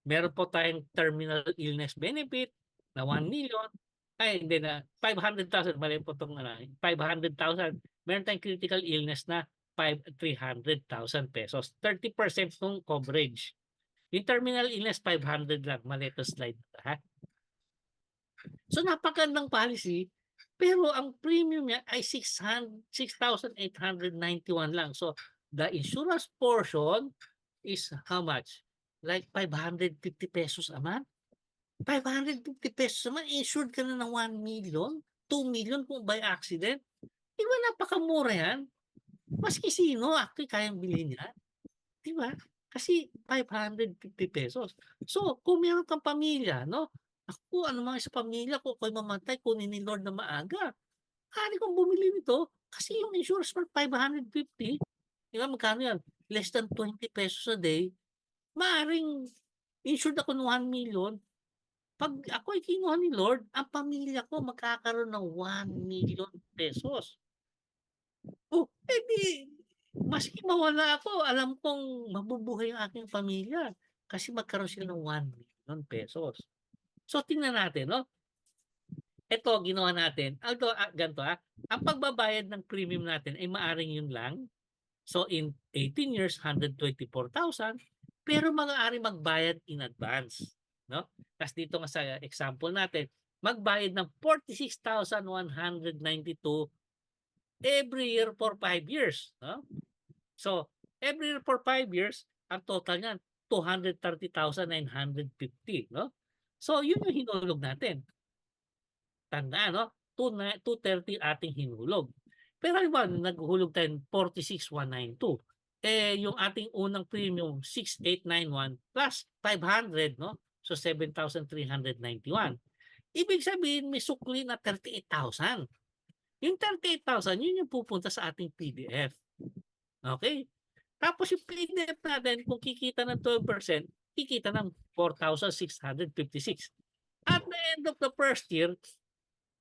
Meron po tayong terminal illness benefit na 1 million. Ay, hindi na 500,000. Mali po itong 500,000. Meron tayong critical illness na 300,000 pesos. 30% ng coverage. Yung terminal illness, 500 lang. Mali ito slide. Ha? So, napakandang policy. Pero ang premium niya ay 6,891 lang. So, the insurance portion is how much? Like 550 pesos a month? 550 pesos a month, insured ka na ng 1 million, 2 million kung by accident. Di ba napakamura yan? Maski sino, actually kayang bilhin yan. Di ba? Kasi 550 pesos. So, kung meron kang pamilya, no? Ako, ano mga sa pamilya ko, ako'y mamatay, kunin ni Lord na maaga. Kaya kong bumili nito, kasi yung insurance for 550, di ba magkano yan? Less than 20 pesos a day, maaring insured ako ng 1 million. Pag ako ay kinuha ni Lord, ang pamilya ko magkakaroon ng 1 million pesos. Oh, edi, maski mawala ako, alam kong mabubuhay ang aking pamilya kasi magkaroon sila ng 1 million pesos. So, tingnan natin, no? Ito, ginawa natin. Although, ganito ang pagbabayad ng premium natin ay maaring yun lang. So, in 18 years, 124,000, pero maaari magbayad in advance. No? Kasi dito nga sa example natin, magbayad ng 46,192 every year for 5 years. No? So, every year for 5 years, ang total niyan, 230,950. No? So, yun yung hinulog natin. Tandaan, no? 230 ating hinulog. Pero iba, naghuhulog tayo 46,192. Yung ating unang premium, 6,891 plus 500, no? So, 7,391. Ibig sabihin, may sukli na 38,000. Yung 38,000, yun yung pupunta sa ating PDF. Okay? Tapos yung PDF natin, kung kikita ng 12%, kikita ng 4,656. At the end of the first year,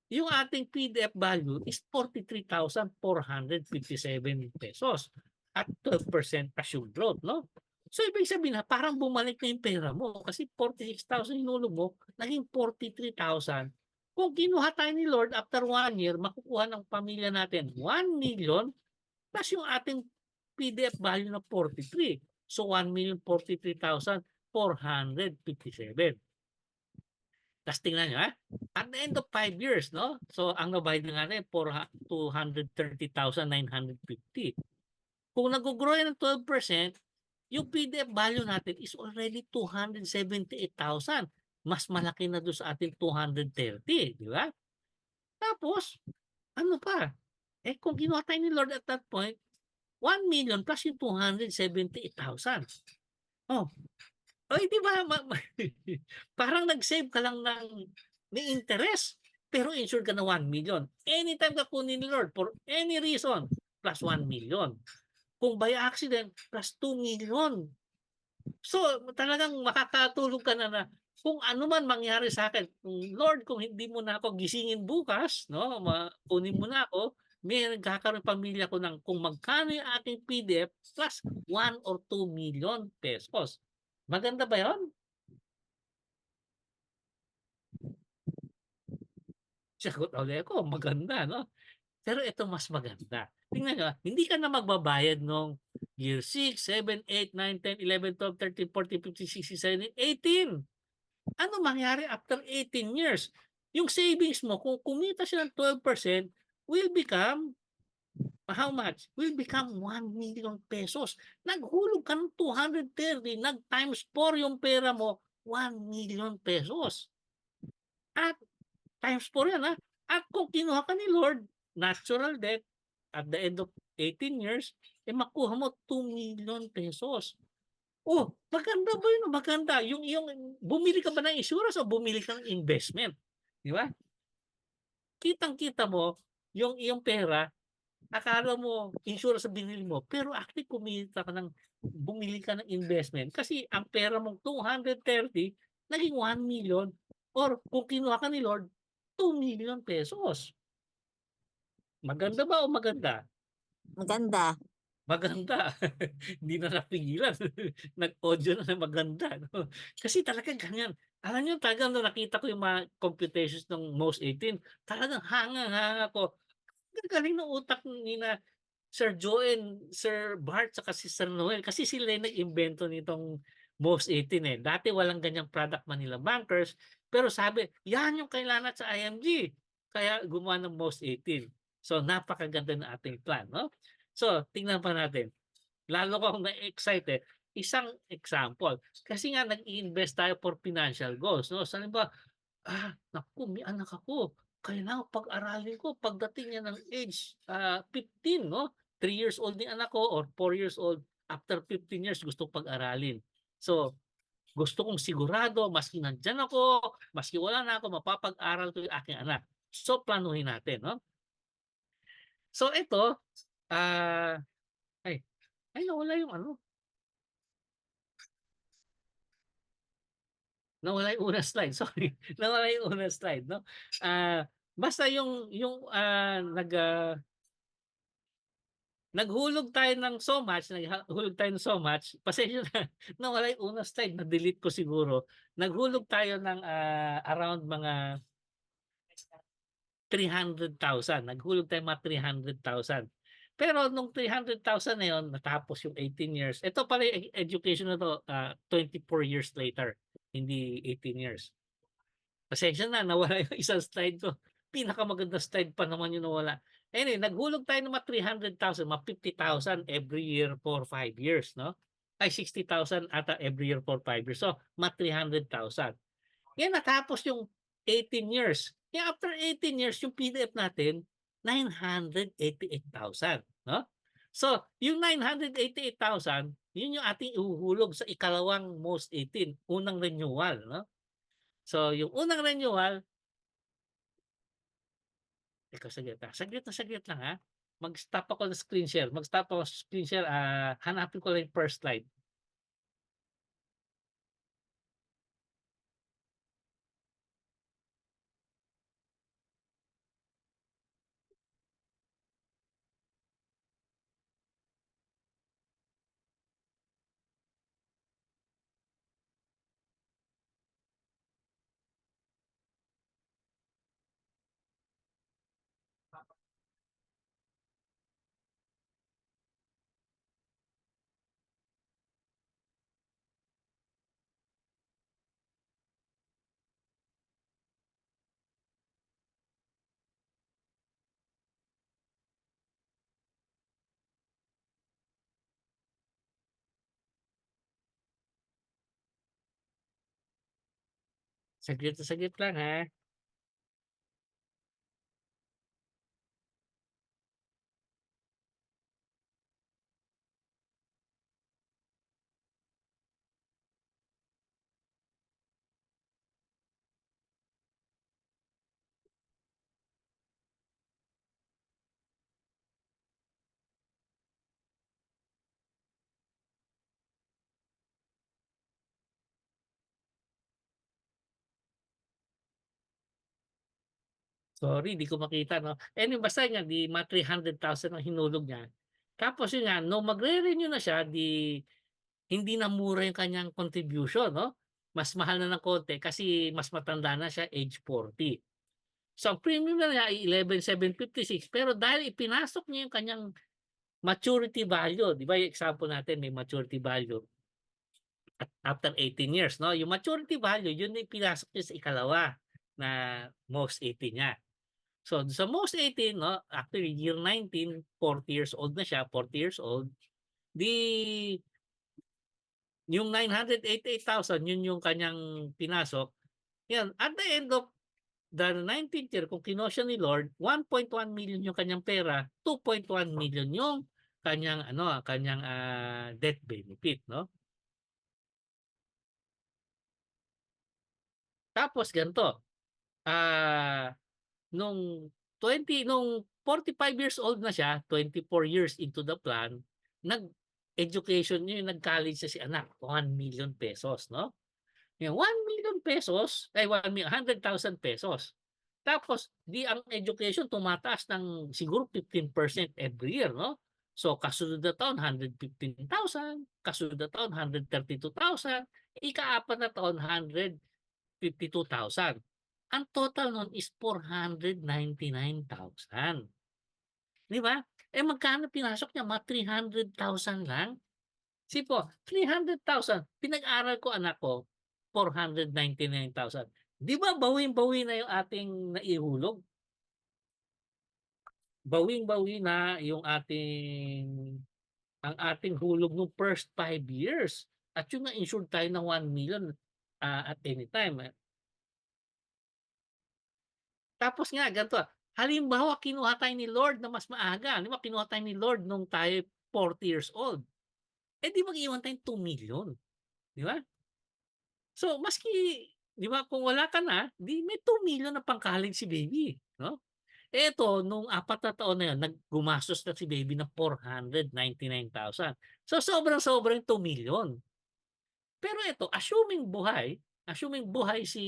yung ating PDF value is 43,457 pesos at 12% assumed growth, no? So, ibig sabihin na parang bumalik na yung pera mo kasi 46,000 hinulog mo, naging 43,000. Kung kinuha tayo ni Lord after 1 year, makukuha ng pamilya natin 1 million plus yung ating PDF value na 43. So, 1,043,457. Tas tingnan niyo, at the end of 5 years, no? So, ang nabayad na nga natin, 230,950. Kung nag-grow yan ng 12%, yung PDF value natin is already 278,000. Mas malaki na doon sa ating 230, di ba? Tapos, ano pa? Kung ginawa tayo ni Lord at that point, 1 million plus yung 278,000. Oh, oy, di ba? Parang nag-save ka lang ng may interest, pero insured ka na 1 million. Anytime ka kunin ni Lord for any reason, plus 1 million. Kung by accident, plus 2 million. So, talagang makakatulog ka na kung ano man mangyari sa akin, Lord, kung hindi mo na ako gisingin bukas, no, kunin mo na ako, may nagkakaroon pamilya ko ng kung magkano yung aking PDF plus 1 or 2 million pesos. Maganda ba yon? Sagot ulit ako, maganda, no? Pero ito mas maganda. Tingnan nyo, hindi ka na magbabayad nung year 6, 7, 8, 9, 10, 11, 12, 13, 14, 15, 16, 17, 18. Ano mangyari after 18 years? Yung savings mo, kung kumita siya ng 12%, will become how much? Will become 1 million pesos. Naghulog ka ng 230, nag-times 4 yung pera mo, 1 million pesos. At times 4 yan, ha? At kung kinuha ka ni Lord, natural death, at the end of 18 years, makuha mo 2 million pesos. Oh, maganda ba yun? Maganda. Yung bumili ka ba ng insurance o bumili ka ng investment? Di ba? Kitang-kita mo yung iyong pera, akala mo insurance ang binili mo, pero actually kumita ka ng bumili ka ng investment kasi ang pera mong 230 naging 1 million or kung kinuha ka ni Lord, 2 million pesos. Maganda ba o maganda? Maganda. Maganda. Hindi na napigilan. Nag-audio na maganda. No? Kasi talaga ganyan. Alam niyo, talagang nung nakita ko yung mga computations ng MOS 18, talagang hanga-hanga ko. Ang galing ng utak ni na Sir Joe Sir Bart saka si Sir Noel kasi sila yung nag-imbento nitong MOS 18 eh. Dati walang ganyang product Manila Bankers, pero sabi, yan yung kailangan sa IMG. Kaya gumawa ng MOS 18. So napakaganda ng ating plan, no? So, tingnan pa natin. Lalo ko akong na-excite eh. Isang example, kasi nga nag-i-invest tayo for financial goals, no? Sa halimbawa, naku, may anak ako. Kailangan pag-aralin ko pagdating niya ng age 15, no? 3 years old ni anak ko or 4 years old. After 15 years, gusto pag-aralin. So, gusto kong sigurado, maski nandyan ako, maski wala na ako, mapapag-aral ko yung aking anak. So, planuhin natin, no? So, ito, ah, ay, nawala yung ano, nawala yung unang slide, sorry. Nawala yung unang slide, no? Basta naghulog tayo ng so much, naghulog tayo ng so much, pasensya na, nawala yung unang slide, na-delete ko siguro. Naghulog tayo ng around mga 300,000. Naghulog tayo mga 300,000. Pero nung 300,000 na yun, natapos yung 18 years. Ito pala yung education na to, 24 years later, hindi 18 years. Pasensya na, nawala yung isang slide ko. Pinakamaganda slide pa naman yung nawala. Anyway, naghulog tayo ng mga 300,000, mga 50,000 every year for 5 years, no? Ay, 60,000 ata every year for 5 years. So, mga 300,000. Yan natapos yung 18 years. Kaya after 18 years, yung PDF natin, 988,000. No? So, yung 988,000, yun yung ating ihuhulog sa ikalawang most 18, unang renewal. No? So, yung unang renewal, saglit lang ha. Mag-stop ako ng screen share. Mag-stop ako sa screen share. Hanapin ko lang yung first slide. Saglit na saglit lang, ha. Sorry, di ko makita 'no. Anyway, basta nga 'di mga 300,000 ang hinulog niya. Tapos yun nga, nung magre-renew na siya, 'di hindi na mura yung kanyang contribution 'no. Mas mahal na ng konti kasi mas matanda na siya, age 40. So, ang premium na niya ay 11,756 pero dahil ipinasok niya yung kanyang maturity value, 'di ba yung example natin may maturity value at after 18 years 'no, yung maturity value yun na yung pinasok niya sa ikalawa na most 18 niya. So, sa most 18 'no, actually year 19, 40 years old na siya, 40 years old, 'di yung 988,000 yun yung kanyang pinasok, yan at the end of the 19th year kung kinuha siya ni Lord, 1.1 million yung kanyang pera, 2.1 million yung kanyang ano, kanyang, death benefit 'no. Tapos ganito, ah, nung 45 years old na siya, 24 years into the plan, nag-education niya, nag-college siya si anak, 1 million pesos 'no. Yung 1 million pesos ay 100,000 pesos. Tapos 'di ang education tumataas ng siguro 15% every year 'no. So kasunod na taon 115,000, kasunod na taon 132,000, ika-apat na taon 152,000. Ang total nun is 499,000, 'di ba? Eh, magkano pinasok niya, mga 300,000 lang. Sige po, 300,000 pinag-aral ko anak ko, 499,000. 'Di ba bawing-bawi na yung ating naihulog? Bawing-bawi na yung ang ating hulog nung first 5 years at yung na-insured tayo ng 1 million, at any time, eh. Tapos nga ganito, halimbawa kinuha tayo ni Lord na mas maaga, halimbawa kinuha tayo ni Lord nung tayo 40 years old, eh, di mag-iwan tayong 2 million, 'di ba? So, maski 'di ba kung wala ka na, 'di may 2 million na pang-college si baby, 'no? Eh, ito nung 4 na taon na 'yun gumastos na si baby ng 499,000. So, sobrang-sobra yung 2 million. Pero ito, assuming buhay si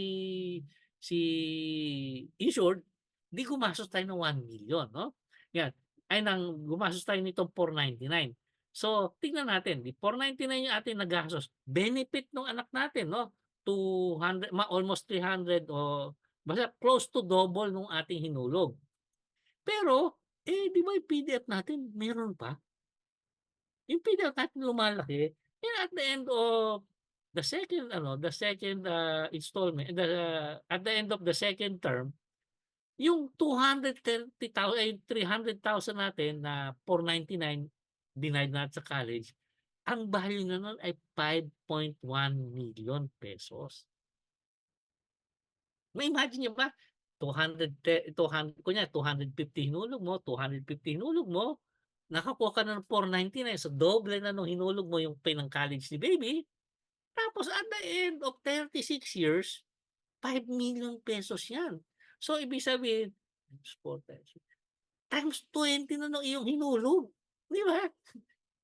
insured, 'di gumastos tayo ng 1 million 'no? 'Yan, ay gumastos tayo nitong 499. So, tignan natin, 'di 499 yung ating nagastos, benefit nung anak natin 'no, 200 almost 300 o basta close to double nung ating hinulog. Pero, eh, 'di ba yung PDF natin meron pa? Yung PDF natin lumalaki, and at the end of the second, installment, at the end of the second term, yung 230,000 ay 300,000 natin na 499 binayad natin sa college, ang value na nun ay 5.1 million pesos. Ma-imagine niyo ba, 200 kunyari 250 hinulog mo, 250 hinulog mo, nakakuha ka na ng 499, so doble na nung hinulog mo yung pinang-college ni baby, tapos at the end of 36 years, 5 million pesos yan. So ibig sabihin, times 20 na nung iyong hinulog, 'di ba?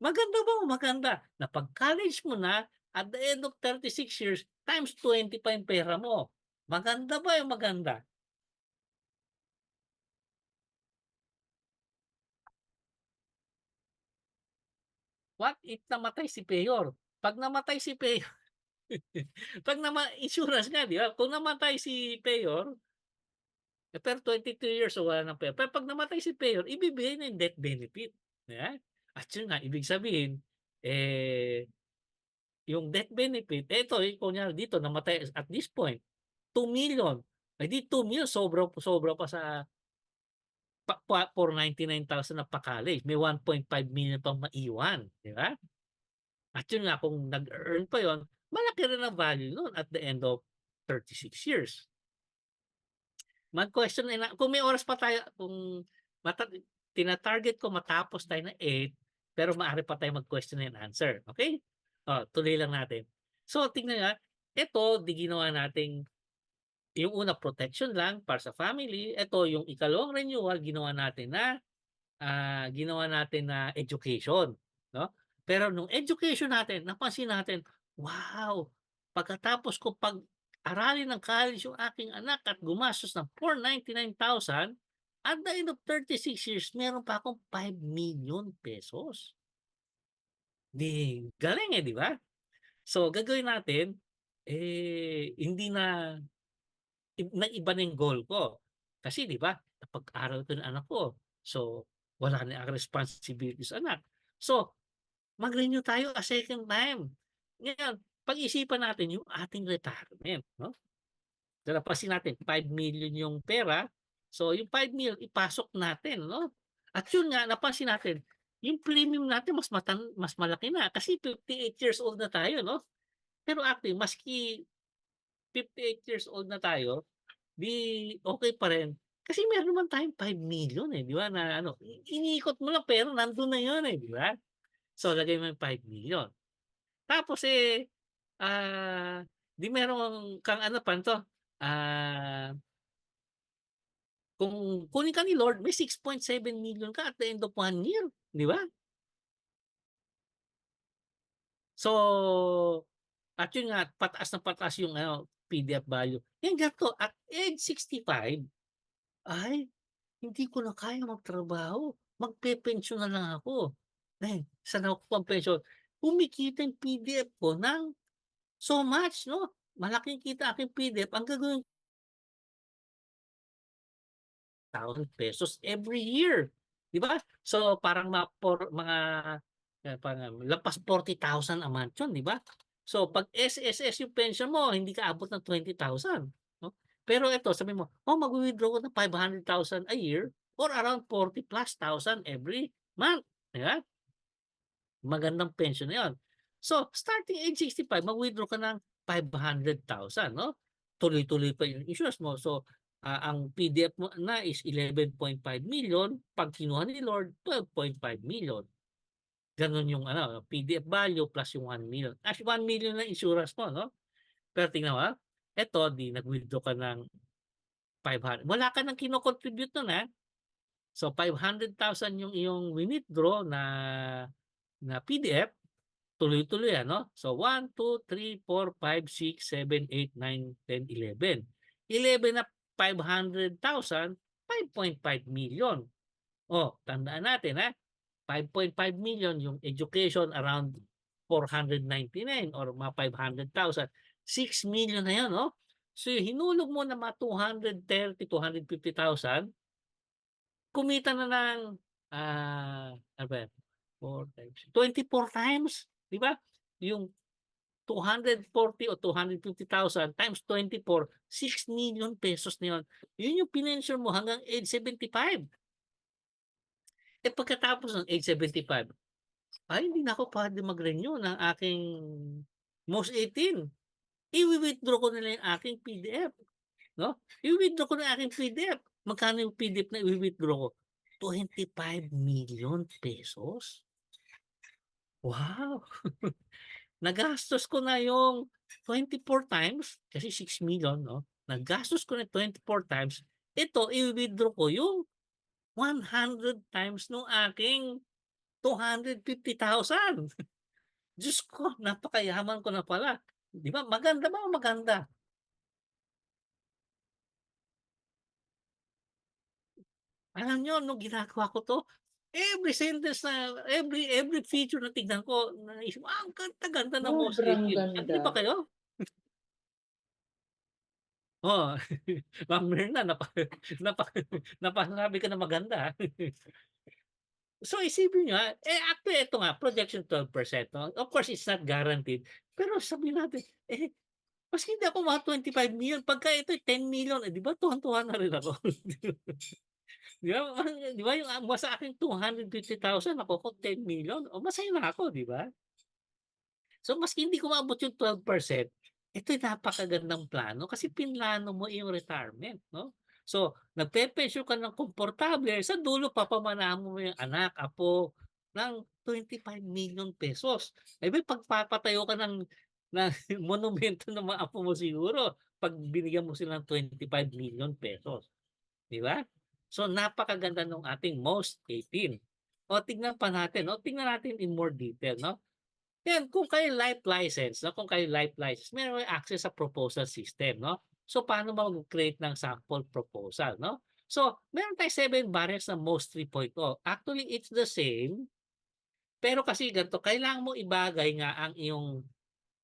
Maganda ba o maganda? Napag-college mo na at the end of 36 years, times 20 pa yung pera mo. Maganda ba o maganda? What if namatay si Payor? 'Pag namatay si Payor 'pag insurance nga 'di ba, kung namatay si Payor, pero 2 years so wala ng pera. Pero 'pag namatay si Payor, ibibigay na yung death benefit, 'di ba? At yun nga, ibig sabihin, eh, yung death benefit, eto kunyari dito namatay at this point, 2 million, eh, di 2 million sobra pa sa 499,000 na pa-college, may 1.5 million pang maiwan, 'di ba? At yun nga kung nag-earn pa yun, malaki rin ang value nun at the end of 36 years. Mag-question and kung may oras pa tayo, kung tina-target ko matapos tayo ng 8, pero maaari pa tayong mag-question and answer, okey? Tuloy lang natin. So tingnan niyo, ito ginawa nating yung una protection lang para sa family, ito yung ikalawang renewal ginawa natin na education, 'no? Pero nung education natin napansin natin, wow! Pagkatapos ko pag-aralin ng college yung aking anak at gumastos ng 499,000, at the end of 36 years meron pa akong 5,000,000 pesos. 'Di galing, 'di ba? So gagawin natin, hindi na nag-iba na yung goal ko. Kasi 'di ba, napag-aral ko yung anak ko. So, wala na ang responsibility sa anak. So, mag-renew tayo a second time. Ngayon, pag-isipan natin yung ating retirement, 'no? So, napansin natin 5,000,000 yung pera. So, yung 5,000,000 ipasok natin, 'no? At yun nga, napansin natin, yung premium natin mas malaki na kasi 58 years old na tayo, no? Pero actually, maski 58 years old na tayo, 'di okey pa rin. Kasi meron naman tayong 5,000,000 'di ba, na ano, iniikot mo lang pero nandun na yun, 'di ba? So, lagay mo yung 5,000,000. Tapos, 'di meron kang ano pa nito, kung kunin ka ni Lord may 6.7 million ka at the end of 1 year, 'di ba? So, at yun nga pataas na pataas yung ano, PDF value. Yung ganito at age 65, ay hindi ko na kaya magtrabaho, magpepensyon na lang ako. Saan ako kukuha ng pensyon? Kumikita yung PDF ko ng so much, 'no, malaking kita aking PDF, ang gagawin ₱1,000 every year, 'di ba? So parang mga parang lampas 40,000 a month yun, 'di ba? So 'pag SSS yung pension mo hindi ka abot ng 20,000, 'no? Pero ito sabihin mo, magwi-withdraw ko ng 500,000 a year or around 40,000+ every month, 'di ba? Magandang pension na yun. So starting age 65 mag-withdraw ka ng 500,000, 'no? Tuloy-tuloy pa yung insurance mo. So, ang PDF mo na is 11.5 million, 'pag kinuha ni Lord 12.5 million. Gano'n yung ano, PDF value plus yung 1,000,000. Actually 1,000,000 lang insurance mo, 'no? Pero tingnan mo, eto 'di nag-withdraw ka ng 500, wala ka ng kino-contribute nun, So 500,000 yung iyong wini-withdraw na PDF, tuloy-tuloy ano. So 1, 2, 3, 4, 5, 6, 7, 8, 9, 10, 11. 11 na 500,000, 5.5 million. Tandaan natin 5.5 million yung education around 499 or mga 500,000, 6 million na 'yan, 'no? So hinulog mo na mga 230, 250,000, kumita na ng, ano ba yan, 4 times 24 times, 'di ba? Yung 240 o 250,000 times 24, 6 million pesos na yun. Yun yung pinension mo hanggang age 75. Pagkatapos ng age 75, hindi na ako puwede mag-renew ng aking most 18. Iwi-withdraw ko na lang yung aking PDF, 'no? I-withdraw ko na yung aking PDF. Magkano yung PDF na iwi-withdraw ko? 25 million pesos. Wow! Nagastos ko na yung 24 times, kasi 6 million, 'no? Nagastos ko na 24 times, ito i-withdraw ko yung 100 times nung aking 250,000. Diyos ko, napakayaman ko na pala. 'Di ba, maganda ba o maganda? Alam niyo nung ginagawa ko 'to, every sentence na every feature na tignan ko naisip ko, ang ganda-ganda ng most Sobrang 18. Agree ganda. ba kayo? Oo, Ma'am Myrna napa napasabi ka ng maganda, So isipin niyo, actually ito nga projection 12%, 'no. Of course it's not guaranteed, pero sabihin natin, maski hindi ako mga 25 million pagka ito'y 10 million, 'di ba tuwang-tuwa na rin ako. 'Di ba, 'di ba yung, sa akin 250,000 nakuha ko 10 million, masaya na ako, 'di ba? So maski hindi ko maabot yung 12%. Ito'y napakagandang plano kasi pinlano mo yung retirement 'no. So, nagpe-pension ka ng komportable, sa dulo papamanahan mo yung anak, apo ng 25 million pesos. Aba'y pagpapatayo ka ng monumento ng mga apo mo siguro 'pag binigyan mo sila ng 25 million pesos, 'di ba? So, napakaganda nung ating MOST 18. Tignan pa natin 'no, tingnan natin in more detail 'no. Yan, kung kayo life license 'no, kung kayo life license, meron kayong access sa proposal system 'no. So, paano ba mag-create ng sample proposal 'no? So, meron tayong 7 variants ng MOS 3.0. Actually, it's the same, pero kasi ganito, kailangan mo ibagay nga ang iyong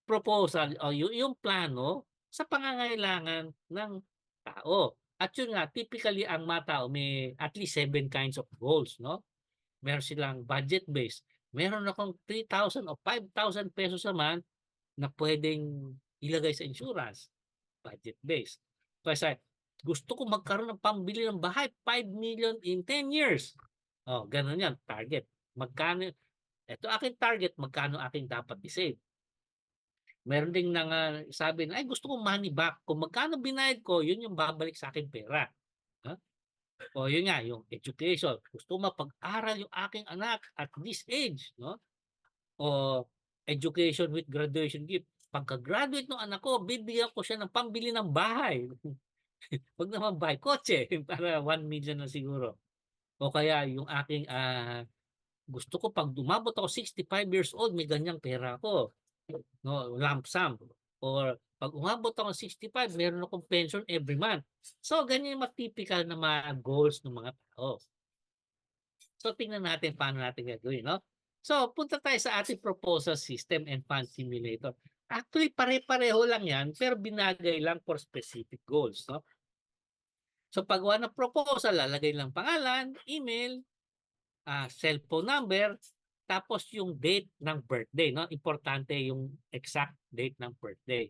proposal o yung plano sa pangangailangan ng tao. At yun nga, typically ang mga tao may at least 7 kinds of goals 'no. Meron silang budget based, meron akong 3,000 o 5,000 pesos a month na puwedeng ilagay sa insurance, budget based. Kasi gusto ko magkaroon ng pambili ng bahay, 5 million in 10 years. Gano'n 'yan, target. Magkano eto aking target, magkano aking dapat i-save. Meron ding sabi na, "Ay gusto ko money back, kung magkano binayad ko, 'yun yung babalik sa aking pera." Ha? Yun nga, yung education, gusto ko mapag-aral yung aking anak at this age 'no, o education with graduation gift. Pagka-graduate ng anak ko, bibigyan ko siya ng pambili ng bahay. 'Wag naman bahay, kotse para 1 million na siguro. O kaya yung aking, gusto ko 'pag umabot ako 65 years old may ganyang pera ako, 'no, lump sum. Or 'pag umabot ako 65 meron akong pension every month. So, ganyan yung mga typical na mga goals ng mga tao. So, tingnan natin paano natin gagawin 'no. So, punta tayo sa ating proposal system and fund simulator. Actually, pare-pareho lang 'yan, pero binagay lang for specific goals 'no. So, paggawa ng proposal, lalagay lang pangalan, email, cellphone number, tapos yung date ng birthday 'no, importante yung exact date ng birthday.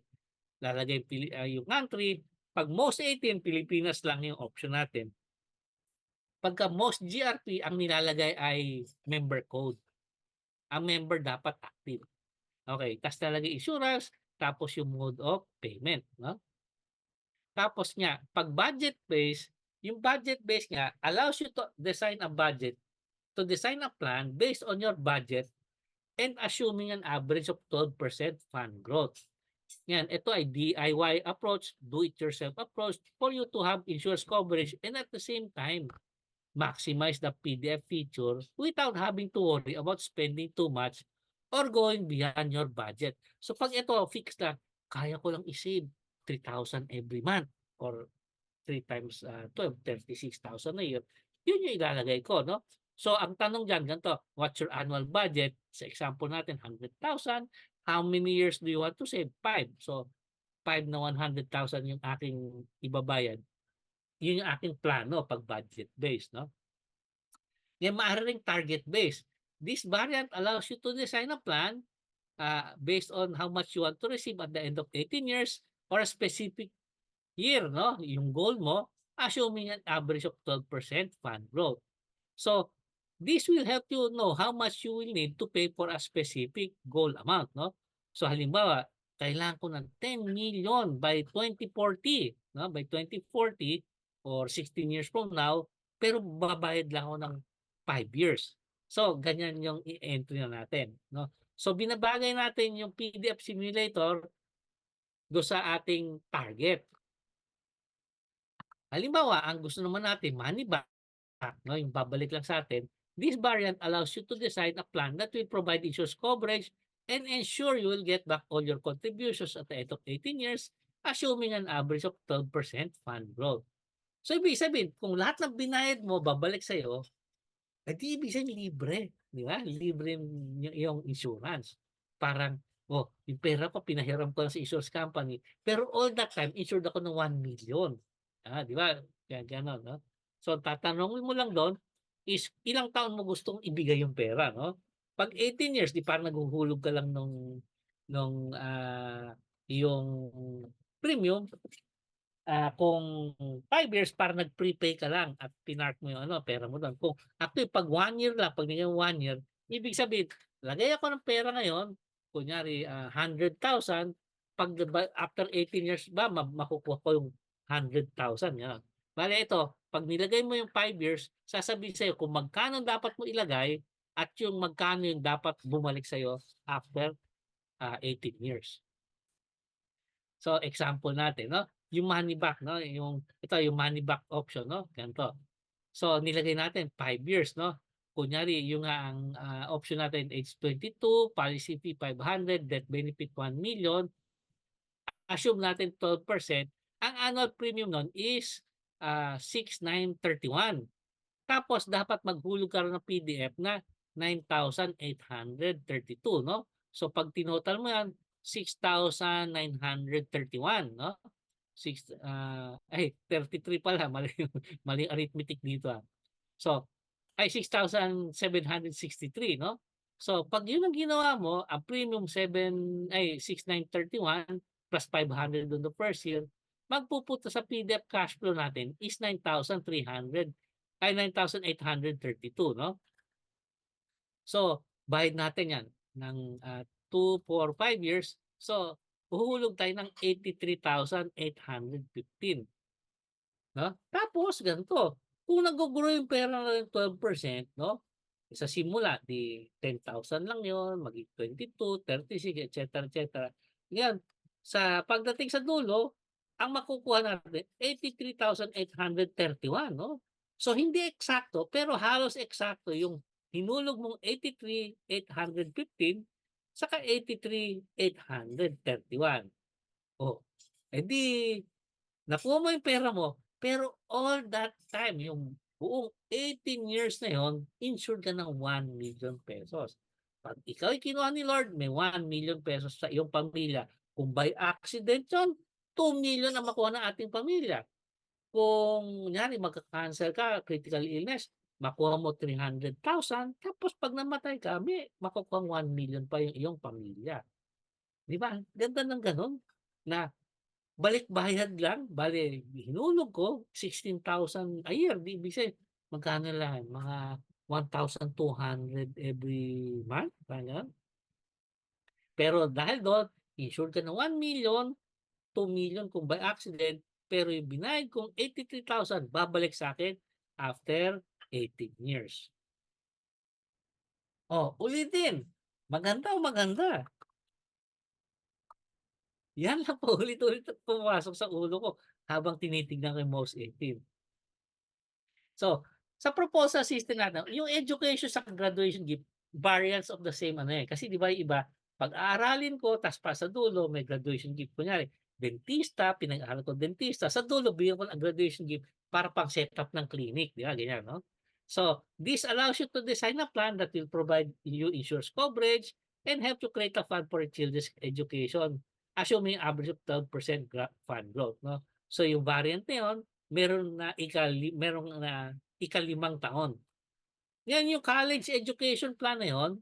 Lalagay yung country, 'pag most 18 Pilipinas lang yung option natin. Pagka most GRP ang nilalagay ay member code. Ang member dapat active. Okay, ta's lalagay insurance, tapos yung mode of payment 'no. Tapos nga 'pag budget base, yung budget base nga allows you to design a budget, to design a plan based on your budget and assuming an average of 12% fund growth. Yan, ito ay DIY approach, do it yourself approach for you to have insurance coverage and at the same time maximize the PDF feature without having to worry about spending too much or going beyond your budget. So pag ito fixed lang, kaya ko lang i-save 3,000 every month or 3 times 12, 36,000 a year. Yun yung ilalagay ko, no? So ang tanong diyan ganito, what's your annual budget? Sa example natin, 100,000. How many years do you want to save? 5. So 5 na 100,000 yung aking ibabayad. Yun yung aking plano pag budget based, no? Yan maaari ring target based. This variant allows you to design a plan based on how much you want to receive at the end of 18 years or a specific year, no? Yung goal mo, assuming an average of 12% fund growth. So, this will help you know how much you will need to pay for a specific goal amount, no? So, halimbawa, kailangan ko ng 10 million by 2040, no? By 2040 or 16 years from now, pero babayad lang ako ng 5 years. So, ganyan yung i-entry na natin, no? So, binabagay natin yung PDF simulator do sa ating target. Halimbawa, ang gusto naman natin money back, no, yung babalik lang sa atin. This variant allows you to design a plan that will provide insurance coverage and ensure you will get back all your contributions at the end of 18 years, assuming an average of 12% fund growth. So, ibig sabihin, kung lahat ng binayad mo babalik sa'yo, ibig sabihin libre, di ba? Libre yung iyong insurance. Parang, yung pera ko pinahiram ko lang sa insurance company, pero all that time insured ako ng 1 million. Di ba? Kaya gano'n, no? So, tatanungin mo lang doon is ilang taon mo gustong ibigay yung pera, no? 'Pag 18 years, di parang naghuhulog ka lang nung iyong premium. Kung 5 years parang nag-prepay ka lang at pinark mo yung pera mo do'n. Kung actually 'pag 1 year lang, 'pag naging 1 year, ibig sabihin lagay ako ng pera ngayon, kunyari, 100,000, pag after 18 years ba makukuha ko yung 100,000 gano'n. Bale ito, 'pag nilagay mo yung 5 years, sasabihin sa'yo kung magkano dapat mo ilagay at yung magkano yung dapat bumalik sa'yo after, 18 years. So example natin 'no, yung money back 'no, yung money back option 'no, ganito. So nilagay natin 5 years 'no. Kunyari yung nga ang, option natin age 22, policy fee 500, death benefit 1,000,000, assume natin 12%, ang annual premium nun is, 6,931. Tapos dapat maghulog ka rin ng PDF na 9,832 'no. So 'pag tinotal mo yan, 6,931 'no. 33 pala, mali yung arithmetic dito, So, 6,763 'no. So 'pag yun ang ginawa mo, ang premium 6,931 plus 500 on the first year, magpupunta sa PDF cash flow natin is 9,832 'no. So, bayad natin 'yan ng, 2, 4, 5 years. So, huhulog tayo ng 83,815 'no. Tapos ganito, kung naggo-grow yung pera ng 12% 'no, sa simula 10,000 lang yon, maging 22, 36, et cetera, et cetera. Yan, sa pagdating sa dulo, ang makukuha natin 83,831 'no. So hindi eksakto pero halos eksakto yung hinulog mong 83,815 saka 83,831. Oh, eh nakuha mo yung pera mo, pero all that time, yung buong 18 years na yon, insured ka ng 1,000,000 pesos. 'Pag ikaw ay kinuha ni Lord, may 1,000,000 pesos sa iyong pamilya. Kung by accident yun, 2,000,000 ang makuha ng ating pamilya. Kung kunyari magka-cancer ka, critical illness, makuha mo 300,000, tapos 'pag namatay ka, may makukuhang 1,000,000 pa yung iyong pamilya. 'Di ba? Ganda ng gano'n na balik bayad lang, bale hinulog ko 16,000 a year, di ibig sabihin magkano lang, mga 1,200 every month, parang gano'n. Pero dahil do'n, insured ka ng 1,000,000, 2,000,000 kung by accident, pero yung binayad kong 83,000 babalik sa akin after 18 years. Oh, ulitin, maganda o maganda? Yan lang paulit-ulit at pumasok sa ulo ko habang tinitignan ko yung MOS 18. So, sa proposal system natin, yung education sa graduation gift, variants of the same ano, kasi 'di ba yung iba, pag-aaralin ko ta's pa sa dulo may graduation gift. Kunyari dentista, pinag-aaral ko dentista, sa dulo bigyan ko ng graduation gift para pang setup ng clinic, 'di ba ganyan 'no? So, this allows you to design a plan that will provide you insurance coverage and help you create a fund for your children's education, assuming average of 12% fund growth 'no? So, yung variant na yun, merong na ika-5 taon. Yan yung college education plan na yun,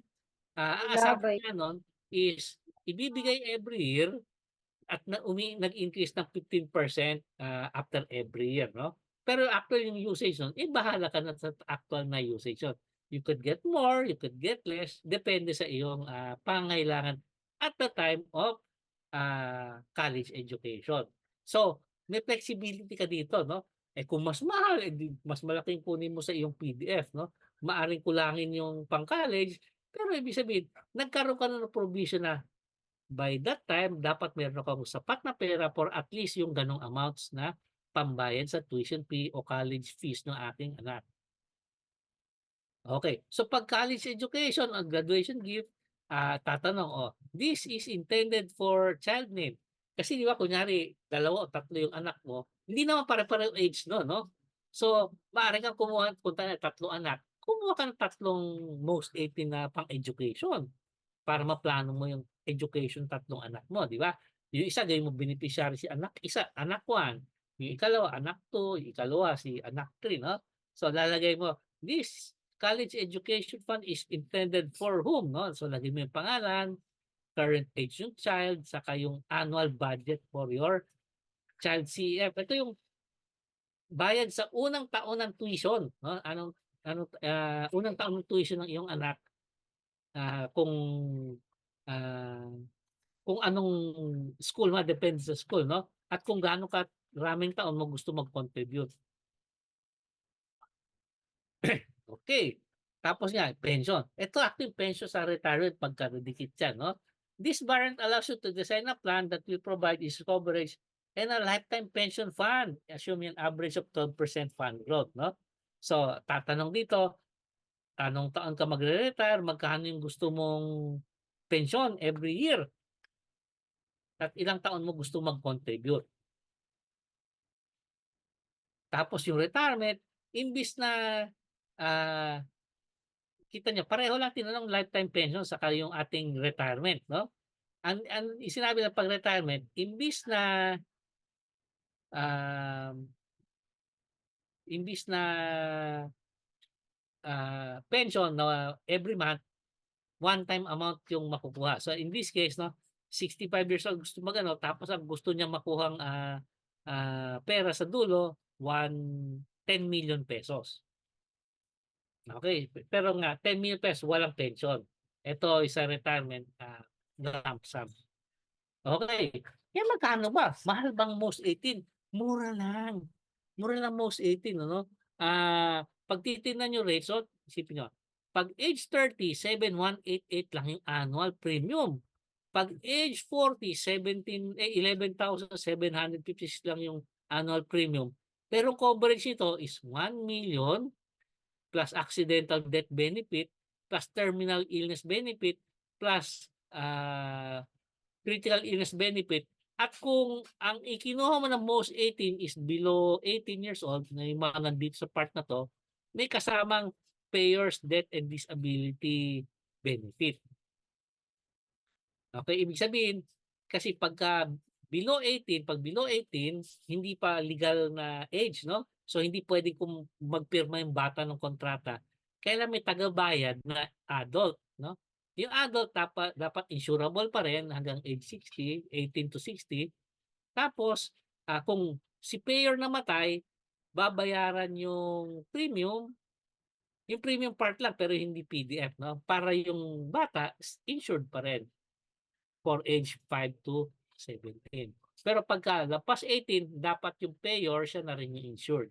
ang assumption Ilabay. niya nun is ibibigay every year at nag-increase ng 15%, after every year 'no. Pero actual yung usage nun, bahala ka na sa actual na usage nun. You could get more, you could get less, depende sa iyong, pangangailangan at the time of, college education. So, may flexibility ka dito 'no. Kung mas mahal, di mas malaking kunin mo sa iyong PDF 'no. Maaaring kulangin yung pang-college, pero ibig sabihin nagkaroon ka na ng provision na by that time dapat meron kang sapat na pera for at least yung ganong amounts na pambayad sa tuition fee o college fees ng aking anak. Okay, so 'pag college education o graduation gift, tatanong, this is intended for child name. Kasi 'di ba kunyari 2 o 3 yung anak mo, hindi naman pare-pareho age nun 'no? So, maaari kang kumuha punta ng 3 anak, kumuha ka ng 3 most 18 na pang-education. Para maplano mo yung education 3 anak mo, 'di ba? Yung isa gawin mo beneficiary si anak 1, yung ikalawa anak 2, yung ikalawa si anak 3 'no? So lalagay mo, "This college education fund is intended for whom?" 'No? So lagay mo yung pangalan, current age yung child, saka yung annual budget for your child CEF. Ito yung bayad sa unang taon ng tuition 'no? Unang taon ng tuition ng iyong anak, kung, ah kung anong school mo, depende sa school, no? At kung gaano karaming taon mo gusto mag-contribute. Okay. Tapos nga, pension. Ito active pension sa retirement pagkadikit yan, no? This variant allows you to design a plan that will provide is coverage and a lifetime pension fund, assuming an average of 12% fund growth, no? So, tatanong dito, anong taon ka magre-retire, magkano yung gusto mong pension every year, at ilang taon mo gusto mag-contribute. Tapos yung retirement, imbis na ah, kita niyo pareho lang tinanong lifetime pension saka yung ating retirement, no? Ang sinabi ng pag-retirement, um, imbis na pension na every month, one-time amount yung makukuha. So in this case, no, 65 years old gusto magano, tapos ang gusto niya makuhang pera sa dulo, 10 million pesos. Okay, pero nga 10 million pesos walang pension. Ito isa retirement lump sum. Okay. Yan magkano ba? Mahal bang most 18? Mura lang. Mura lang most 18, ano? Pag titingnan niyo rates, so isipin niyo, pag age 30, 7,188 lang yung annual premium. Pag age 40, 11,756 lang yung annual premium. Pero coverage nito is 1 million plus accidental death benefit plus terminal illness benefit plus critical illness benefit. At kung ang ikinuha mo ng most 18 is below 18 years old, na yung mga nandito sa part na to, may kasamang payers death and disability benefit. Okay, ibig sabihin, kasi pag below 18, hindi pa legal na age, no? So hindi pwedeng magpirma yung bata ng kontrata. Kailan may tagabayad na adult, no? Yung adult dapat insurable pa rin hanggang age 60, 18 to 60. Tapos, kung si payer namatay, babayaran yung premium part lang pero hindi PDF, no? Para yung bata insured pa rin for age 5 to 17. Pero pagka lampas 18, dapat yung payer siya na rin yung insured.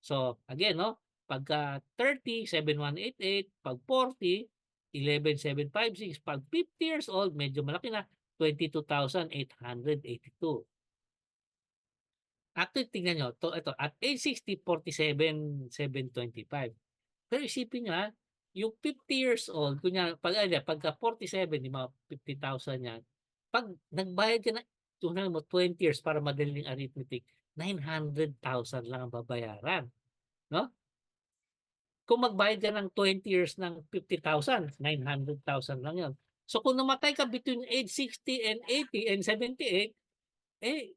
So, again, no? Pagka 30, 7,188, pag 40, 11,756, pag 50 years old, medyo malaki na, 22,882. Actually, tingnan nyo, ito, at age 60, 47,725. Pero isipin nyo, yung 50 years old, pagka 47, yung mga 50,000 yan, pag nagbayad ka na, 20 years para madaling arithmetic, 900,000 lang ang babayaran. No? Kung magbayad ka ng 20 years ng 50,000, 900,000 lang yun. So kung namatay ka between age 60 and 80 and 78,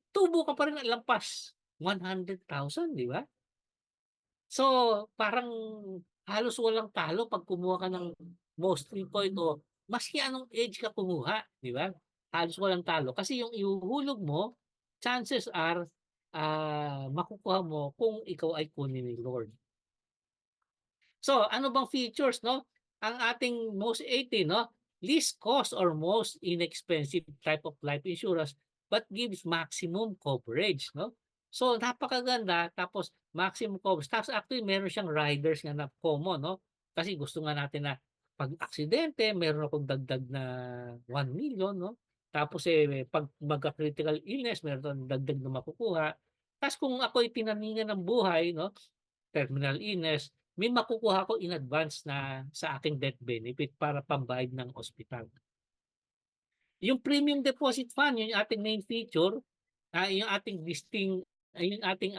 tubo ka pa rin ang lampas 100,000, di ba? So, parang halos walang talo pag kumuha ka ng most 3.0, maski anong age ka kumuha, di ba? Halos walang talo. Kasi yung ihuhulog mo, chances are makukuha mo kung ikaw ay kunin ni Lord. So, ano bang features, no? Ang ating most 18, no? Least cost or most inexpensive type of life insurance but gives maximum coverage, no? So, napakaganda. Tapos, maximum coverage. Tapos, actually, meron siyang riders nga na common, no? Kasi gusto nga natin na pag aksidente, meron akong dagdag na 1 million, no? Tapos, pag magka-critical illness, meron akong dagdag na makukuha. Tapos, kung ako'y tinaningan ng buhay, no? Terminal illness, may makukuha ko in advance na sa aking death benefit para pambayad ng ospital. Yung premium deposit fund, yung ating main feature, yung ating yung ating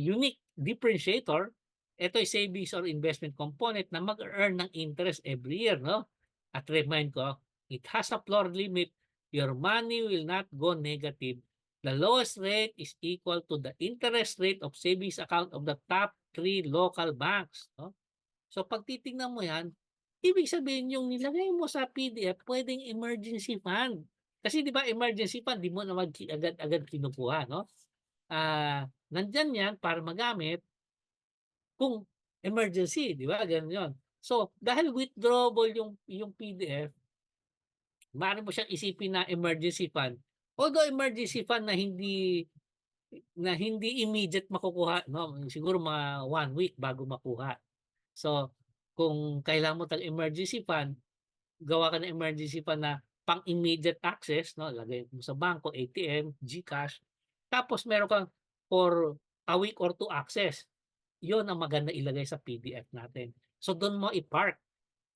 unique differentiator, ito ay savings or investment component na mag-earn ng interest every year, no? At remind ko, it has a floor limit. Your money will not go negative. The lowest rate is equal to the interest rate of savings account of the top 3 local banks, no? So pag titingnan mo yan, ibig sabihin yung nilagay mo sa PDF, pwedeng emergency fund. Kasi di ba emergency fund, di mo na agad-agad kinukuha, no? Nandyan yan para magamit kung emergency, di ba? Ganun yun. So, dahil withdrawable yung PDF, Maaari mo siyang isipin na emergency fund. Although emergency fund na hindi immediate makukuha, no? Siguro mga 1 week bago makuha. So, kung kailangan mo tang emergency fund, gawa ka ng emergency fund na pang immediate access, no? Lagay mo sa bangko, ATM, GCash. Tapos meron kang for a week or 2 access. 'Yon ang maganda ilagay sa PDF natin. So doon mo i-park.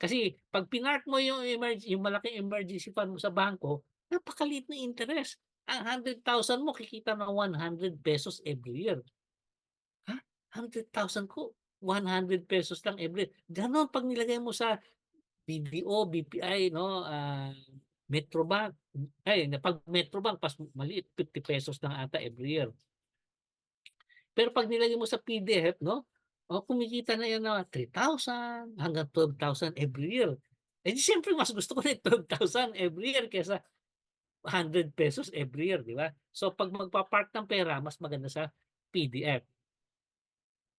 Kasi 'pag pinark mo yung malaking emergency fund mo sa bangko, napakaliit na interest. Ang 100,000 mo kikita ng ₱100 every year. Ha? 100,000 ko, ₱100 lang every year. Gano'n 'pag nilagay mo sa BDO, BPI, no, Metrobank. Ay, 'pag Metrobank mas maliit, ₱50 lang ata every year. Pero 'pag nilagay mo sa PDF, no, kumikita na 'yan na 3,000 hanggang 12,000 every year. Eh, di siyempre mas gusto ko na yung 12,000 every year kaysa ₱100 every year, di ba? So 'pag magpa-park ng pera mas maganda sa PDF.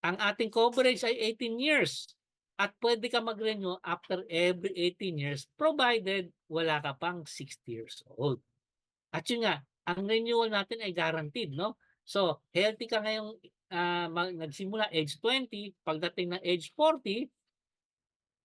Ang ating coverage ay 18 years at puwede ka mag-renew after every 18 years provided wala ka pang 60 years old. At yun nga, ang renewal natin ay guaranteed, no? So, healthy ka ngayong, nagsimula age 20, pagdating ng age 40,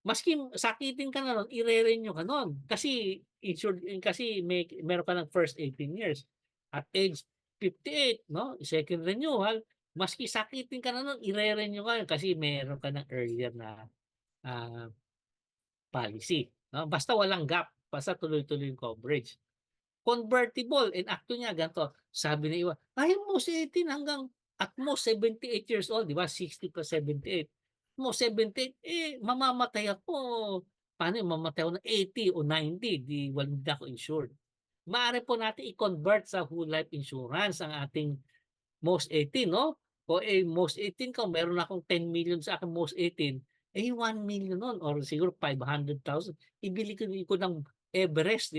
maski sakitin ka na nun, ire-renew ka nun. Kasi insured kasi meron ka ng first 18 years. At age 58, no, second renewal, maski sakitin ka na nun, ire-renew ka yun kasi meron ka ng earlier na, ah, policy, no? Basta walang gap, basta tuloy-tuloy yung coverage. Convertible and actually nga ganito, sabi ng iba, "Ay most 18 hanggang at most 78 years old," 'di ba, 60 plus 78. Most 78, eh, mamamatay ako, paano yun mamatay ako ng 80 o 90 hindi na ako insured. Maaari po natin i-convert sa whole life insurance ang ating most 18, 'no? O, eh, most 18 ko meron akong 10,000,000 sa aking most 18, eh, 1,000,000 nun or siguro 500,000 ibili ko ng Everest,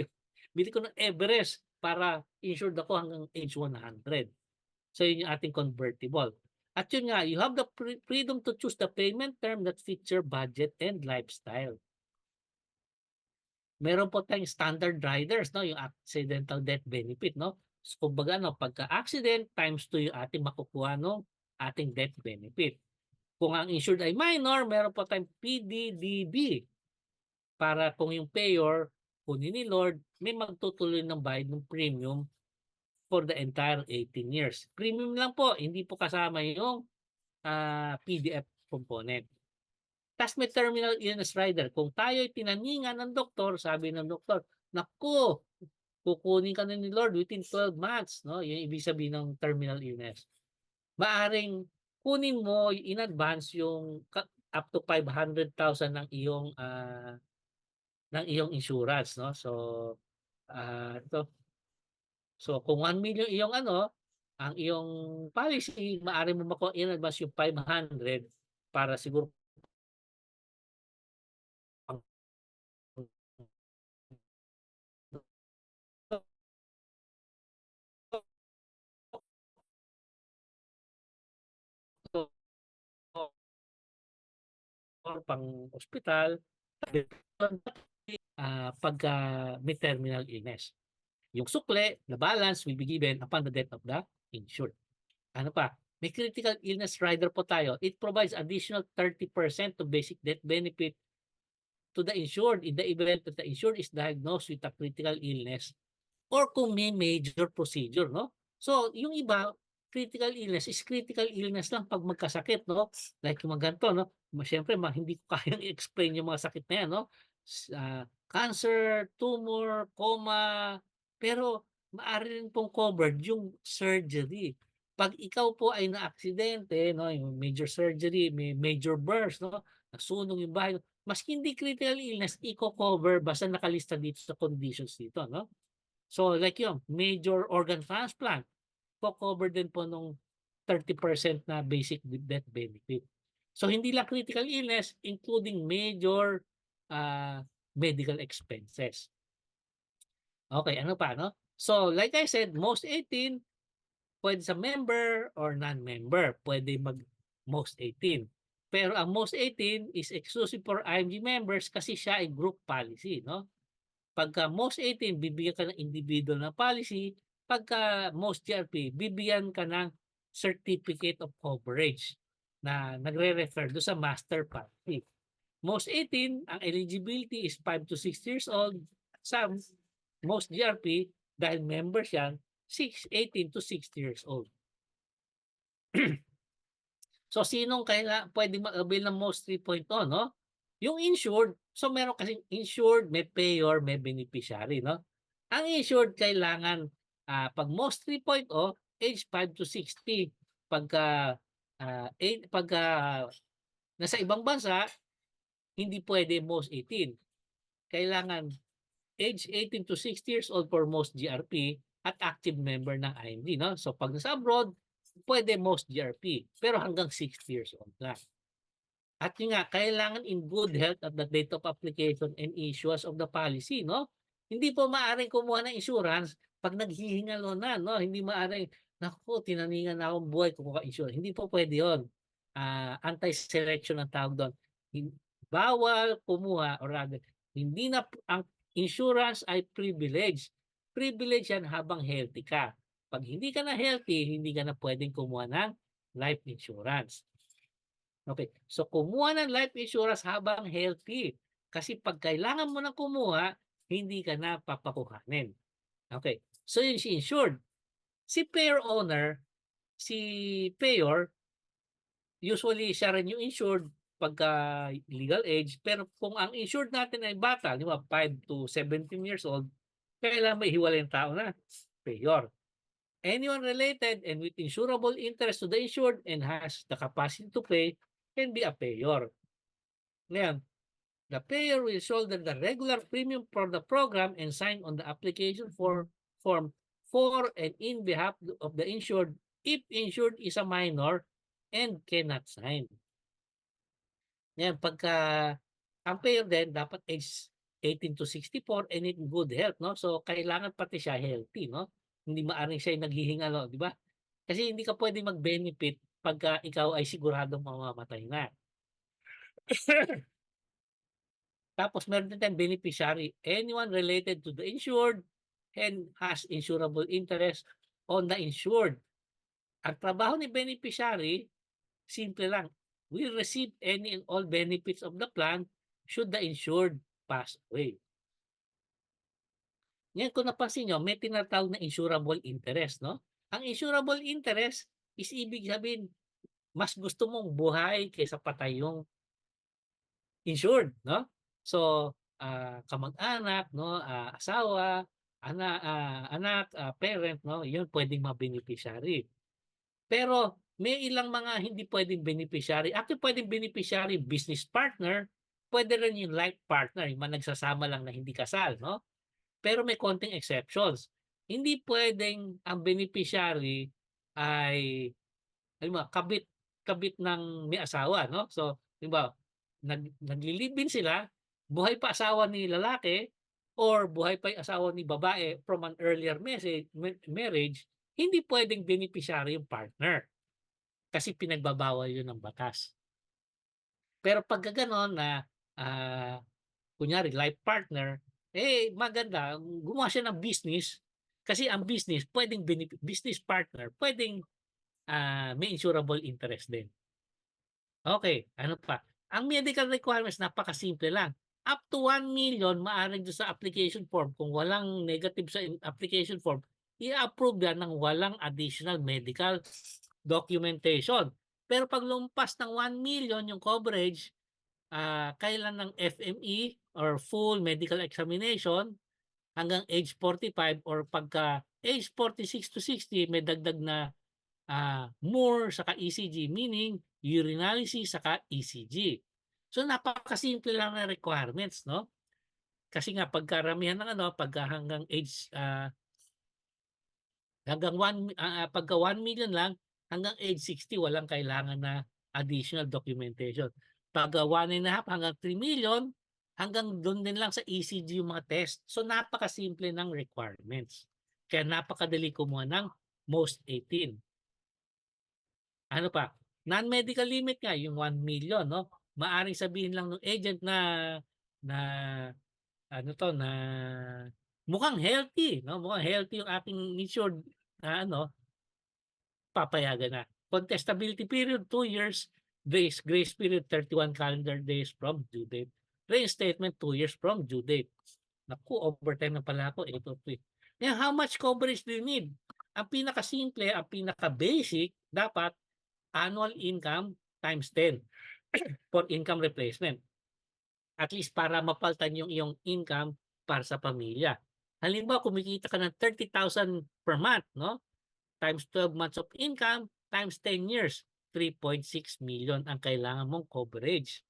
bili ko ng Everest para insured ako hanggang age 100. So yun yung ating convertible. At yun nga, you have the freedom to choose the payment term that fits your budget and lifestyle. Meron po tayong standard riders, no, yung accidental death benefit, no. So kumbaga no, pagka-accident times 2 yung ating makukuha no ating death benefit. Kung ang insured ay minor, meron po tayong PDDB para kung yung payor kunin ni Lord, may magtutuloy ng bayad ng premium for the entire 18 years. Premium lang po, hindi po kasama yung PDF component. Tas may terminal illness rider. Kung tayo'y tinaningan ng doktor, sabi ng doktor, "Naku, kukunin ka na ni Lord within 12 months." No? Yung ibig sabihin ng terminal illness. Maaring kunin mo in advance yung up to 500,000 ng iyong insurance, no? So, ito. So, kung 1,000,000 iyong ang iyong policy, maaari mo makuha in advance yung 500 para siguro pang or pang-ospital, pagka may terminal illness. Yung sukle, the balance will be given upon the death of the insured. Ano pa? May critical illness rider po tayo. It provides additional 30% to basic death benefit to the insured in the event that the insured is diagnosed with a critical illness or kung may major procedure, no? So, yung iba, critical illness is critical illness lang pag magkasakit, no? Like yung mga ganito, no? Siyempre, hindi ko kayang i-explain yung mga sakit na yan, no? Cancer, tumor, coma, pero maaari rin pong covered yung surgery. Pag ikaw po ay na-aksidente, no? Yung major surgery, may major burns, no? Nasunog yung bahay, maski hindi critical illness, i-cover basta nakalista dito sa conditions dito, no? So like yung major organ transplant, co-cover din po nung 30% na basic death benefit. So hindi lang critical illness, including major medical expenses. Okay, ano pa, no? So like I said, most 18, pwede sa member or non-member, pwede mag most 18. Pero ang most 18 is exclusive for IMG members kasi siya ay group policy, no? Pagka most 18, bibigyan ka ng individual na policy. Pagka most GRP, bibigyan ka ng certificate of coverage na nagre-refer do sa master policy. Most 18, ang eligibility is 5 to 6 years old. Sa most GRP, dahil members yan, 18 to 60 years old. So, sinong pwedeng mag-avail ng most 3.0, no? Yung insured, so meron kasing insured, may payor, may beneficiary, no? Ang insured kailangan, pag most 3.0, age 5 to 60. Pagka, pagka nasa ibang bansa, hindi pwede most 18. Kailangan age 18 to 60 years old for most GRP at active member ng IMD, no? So, pag nasa abroad, pwede most GRP, pero hanggang 60 years old lang. At yun nga, kailangan in good health at the date of application and issuance of the policy, no? Hindi po maaaring kumuha ng insurance pag naghihingalo na, no? Hindi maaaring, naku, tinaningan na akong buhay, kumuha insurance. Hindi po pwede yun. Anti-selection ang tawag doon. Bawal kumuha, or rather, hindi na, ang insurance ay privilege. Privilege yan habang healthy ka. Pag hindi ka na healthy, hindi ka na pwedeng kumuha ng life insurance. Okay. So, kumuha ng life insurance habang healthy. Kasi pag kailangan mo na kumuha, hindi ka na papakuhanin. Okay. So, yun si insured. Si payor owner, si payor, usually siya rin yung insured pagka legal age. Pero kung ang insured natin ay bata, di ba, 5 to 17 years old, kailangan may hiwalay yung tao na payor. Anyone related and with insurable interest to the insured and has the capacity to pay can be a payor. Ngayon, the payer will shoulder the regular premium for the program and sign on the application form for and in behalf of the insured if insured is a minor and cannot sign. Ngayon, pagka ang payer din dapat age 18 to 64 and in good health, no? So, kailangan pati siya healthy, no? Hindi maaring siya naghihingalo, di ba? Kasi hindi ka pwede mag-benefit pagka ikaw ay siguradong mamamatay na. Tapos meron din tayong beneficiary, anyone related to the insured and has insurable interest on the insured. Ang trabaho ni beneficiary, simple lang, will receive any and all benefits of the plan should the insured pass away. Ngayon, kung napansin nyo, may tinatawag na insurable interest, no? Ang insurable interest is ibig sabihin, mas gusto mong buhay kaysa patay yung insured, no? So, kamag-anak, no, asawa, anak, parent, no, yun pwedeng ma-beneficiary. Pero may ilang mga hindi pwedeng beneficiary. Actually, pwedeng beneficiary, business partner, pwede rin yung life partner, yung nagsasama lang na hindi kasal, no? Pero may konting exceptions. Hindi pwedeng ang beneficiary ay alam mo, kabit ng may asawa, no? So, 'di ba, nagli-live-in sila, buhay pa asawa ni lalaki or buhay pa yung asawa ni babae from an earlier marriage, hindi pwedeng beneficiary yung partner kasi pinagbabawal yun ng batas. Pero pagka gano'n na, kunyari life partner, eh, maganda gumawa siya ng business kasi ang business puwedeng business partner puwedeng, may insurable interest din. Okay, ano pa? Ang medical requirements napakasimple lang. Up to 1,000,000 maaaring do'n sa application form kung walang negative sa application form, i-approve yan ng walang additional medical documentation. Pero 'pag lumpas ng 1,000,000 yung coverage, kailan ng FME or full medical examination hanggang age 45 or pagka age 46 to 60 may dagdag na more saka ECG, meaning urinalysis saka ECG. So napakasimple lang ng requirements, no? Kasi nga pagkaramihan ng ano, pagka hanggang age hanggang pagka 1,000,000 lang hanggang age 60 walang kailangan na additional documentation. Pagka 1.5 hanggang 3,000,000 hanggang doon din lang sa ECG yung mga test. So napakasimple ng requirements. Kaya napakadali kumuha ng most 18. Ano pa? Non-medical limit nga yung 1,000,000, no? Maaaring sabihin lang ng agent na ano 'to na mukhang healthy 'no, mukhang healthy yung aking insured na ano, papayagan na. Contestability period 2 years, grace period 31 calendar days from due date. Reinstatement 2 years from due date. Naku, overtime na pala ako 803. Now, how much coverage do you need? Ang pinakasimple, ang pinaka-basic dapat annual income times 10 for income replacement. At least para mapaltan yung iyong income para sa pamilya. Halimbawa, kumikita ka ng 30,000 per month, no? Times 12 months of income, times 10 years, 3.6 million ang kailangan mong coverage.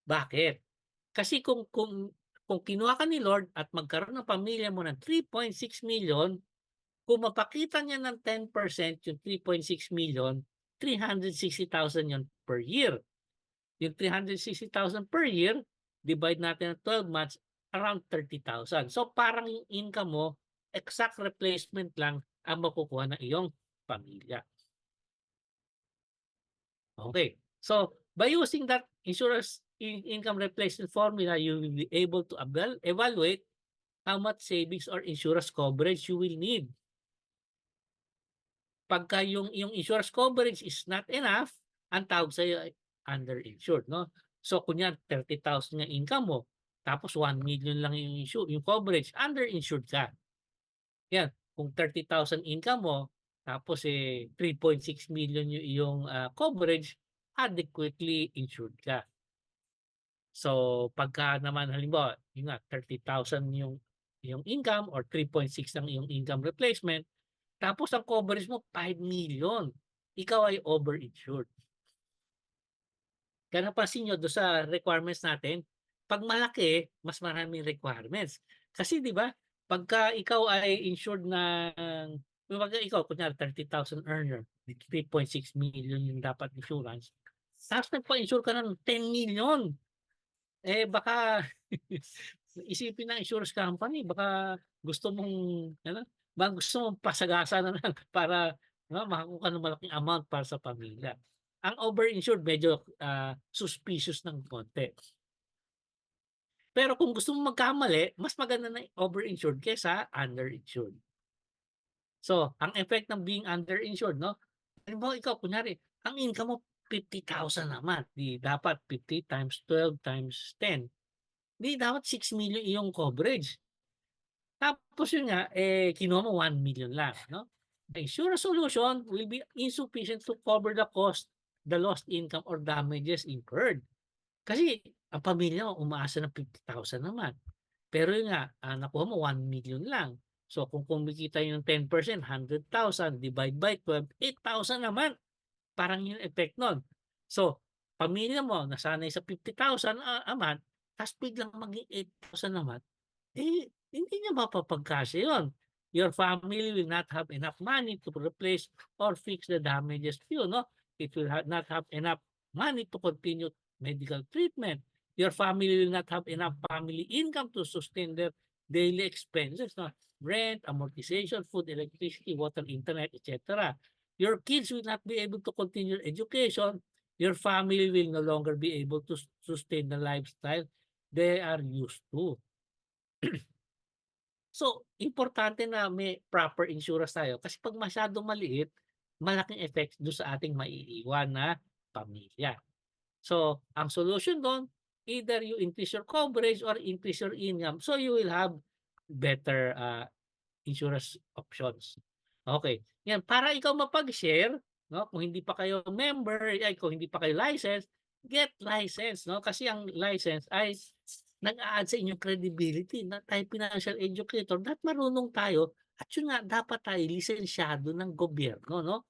Bakit? Kasi kung kinuha ka ni Lord at magkaroon ng pamilya mo ng 3.6 million, kung mapakita niya ng 10% yung 3.6 million, 360,000 yun per year. Yung 360,000 per year, divide natin ng 12 months, around 30,000. So parang yung income mo, exact replacement lang ang makukuha ng iyong pamilya. Okay. So by using that insurance income replacement formula, you will be able to evaluate how much savings or insurance coverage you will need. Pagka yung insurance coverage is not enough, ang tawag sa'yo ay underinsured, no? So kunyari 30,000 ang income mo, tapos 1 million lang yung coverage, underinsured ka. Yan, kung 30,000 income mo, tapos 3.6 million yung iyong coverage, adequately insured ka. So pagka naman halimbawa, yun nga 30,000 yung income or 3.6 ang iyong income replacement, tapos ang coverage mo 5 million, ikaw ay overinsured. Kaya napansin niyo do'n sa requirements natin, 'pag malaki, mas maraming requirements. Kasi 'di ba, pagka ikaw ay insured ng kumbaga ikaw kunyari 30,000 earner, 3.6 million yung dapat insurance, tapos nagpa-insure ka ng 10 million, baka isipin ng insurance company baka gusto mong ano, baka gusto mong pasagasan na lang para makakuha ka ng malaking amount para sa pamilya. Ang overinsured medyo, suspicious ng konti. Pero kung gusto mong magkamali, mas maganda na overinsured kaysa underinsured. So, ang effect ng being underinsured 'no, halimbawa ikaw kunyari ang income mo 50,000 a month, 'di dapat 50 times 12 times 10, 'di dapat 6 million iyong coverage. Tapos yun nga, kinuha mo 1 million lang 'no. The insurance solution will be insufficient to cover the cost, the lost income or damages incurred. Kasi ang pamilya mo umaasa ng 50,000 naman. Pero yun nga, nakuha mo 1 million lang. So kung kumikita yun ng 10%, 100,000 divide by 12, 8,000 naman. Parang yung effect nun. So, pamilya mo nasanay sa 50,000 a month, ta's biglang maging 8,000 a month, hindi niyo mapapagkasya yun. Your family will not have enough money to replace or fix the damages to you, no? It will not have enough money to continue medical treatment. Your family will not have enough family income to sustain their daily expenses, no? Rent, amortization, food, electricity, water, internet, etc. Your kids will not be able to continue education. Your family will no longer be able to sustain the lifestyle they are used to. So, importante na may proper insurance tayo kasi 'pag masyadong maliit, malaking effects do'n sa ating maiiwan na pamilya. So, ang solution do'n, either you increase your coverage or increase your income so you will have better, insurance options. Okay, 'yan para ikaw mapag-share 'no, kung hindi pa kayo member, ay kung hindi pa kayo license, get license 'no, kasi ang license ay nag-a-add sa inyong credibility na tayo financial educator, dapat marunong tayo at yun nga dapat tayo lisensyado ng gobyerno 'no.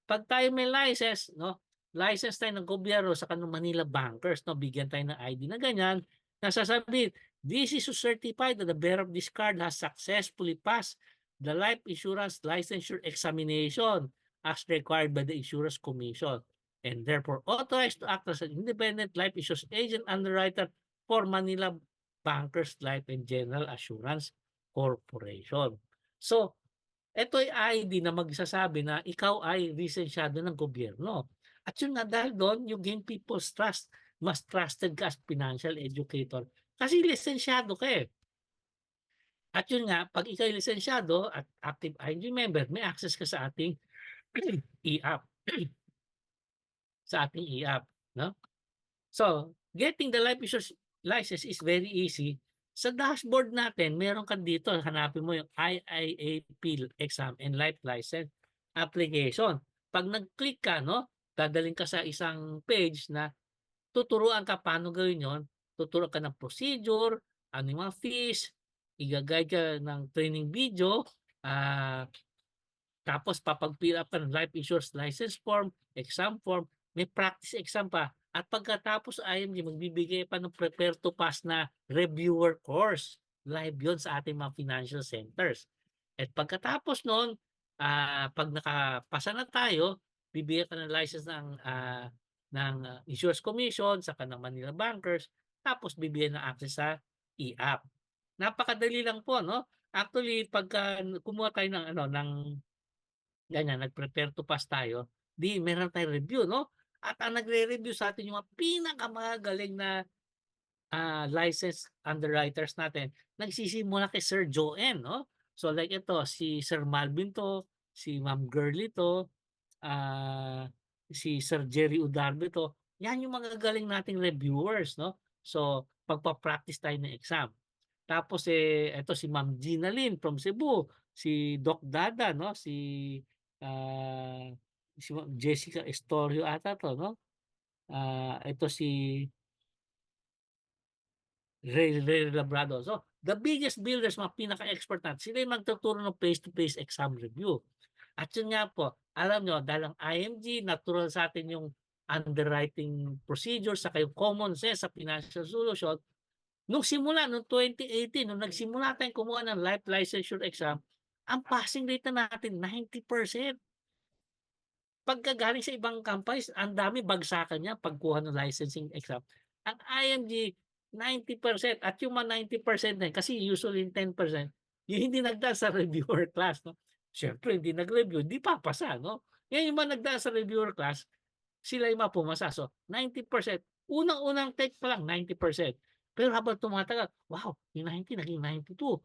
'Pag tayo may license 'no, license tayo ng gobyerno sa ng Manila Bankers 'no, bigyan tayo ng ID na ganyan, na sasabihin, "This is to certify that the bearer of this card has successfully passed the life insurance licensure examination as required by the Insurance Commission and therefore authorized to act as an independent life insurance agent underwriter for Manila Bankers Life and General Assurance Corporation." So, ito ay ID na magsasabi na ikaw ay lisensyado ng gobyerno. At yun nga dahil do'n you gain people's trust, mas trusted ka as financial educator kasi lisensyado ka, eh. At yun nga, 'pag ika'y lisensyado at active IMG member, may access ka sa ating e-app, sa ating e-app, 'no? So, getting the life insurance license is very easy. Sa dashboard natin meron ka dito, hanapin mo yung IIAP exam and life license application. 'Pag nag-click ka 'no, dadalhin ka sa isang page na tuturuan ka paano gawin yon. Tuturuan ka ng procedure, ano yung mga fees, iga-guide ka ng training video, ah tapos papag-fill up ka ng life insurance license form, exam form, may practice exam pa. At pagkatapos IMG magbibigay pa ng prepare to pass na reviewer course. Live 'yon sa ating mga financial centers. At pagkatapos no'n, 'pag nakapasa na tayo, bibigyan ka ng license ng Insurance Commission saka ng Manila Bankers, tapos bibigyan ng access sa e-app. Napakadali lang po 'no. Actually pagka kumuha tayo ng ano, ng ganyan, nag-prepare to pass tayo, 'di meron tayong review 'no, at ang nagre-review sa'tin yung mga pinakamagagaling na, licensed underwriters natin, nagsisimula kay Sir Joen 'no. So like ito, si Sir Malvin 'to, si Ma'am Girlie 'to, ah, si Sir Jerry Udarbe 'to, yan yung magagaling nating reviewers 'no. So pagpa-practice tayo ng exam. Tapos, eto si Ma'am Gina Lin from Cebu, si Doc Dada 'no, ah, si Ma'am Jessica Estorio ata 'to 'no, ito si Ray Labrado. So, the biggest builders, mga pinaka-expert natin, sila yung magtuturo ng face-to-face exam review. At yun nga po, alam niyo dahil ang IMG natural sa atin yung underwriting procedure saka yung common sense sa financial solution. Nung simula nung 2018 nung nagsimula tayong kumuha ng life licensure exam, ang passing rate na natin 90%. Pagka galing sa ibang companies ang dami bagsakan niyan pagkuha ng licensing exam. Ang IMG 90% at yung mga 90% na yun kasi usually 10% yung hindi nagdaan sa reviewer class 'no. Siyempre hindi nag-review, hindi papasa 'no. Ngayon yung mga nagdaan sa reviewer class, sila yung mga pumasa. So 90%, unang-unang take pa lang 90%. Pero habang tumatagal, wow, yung 90 naging 92,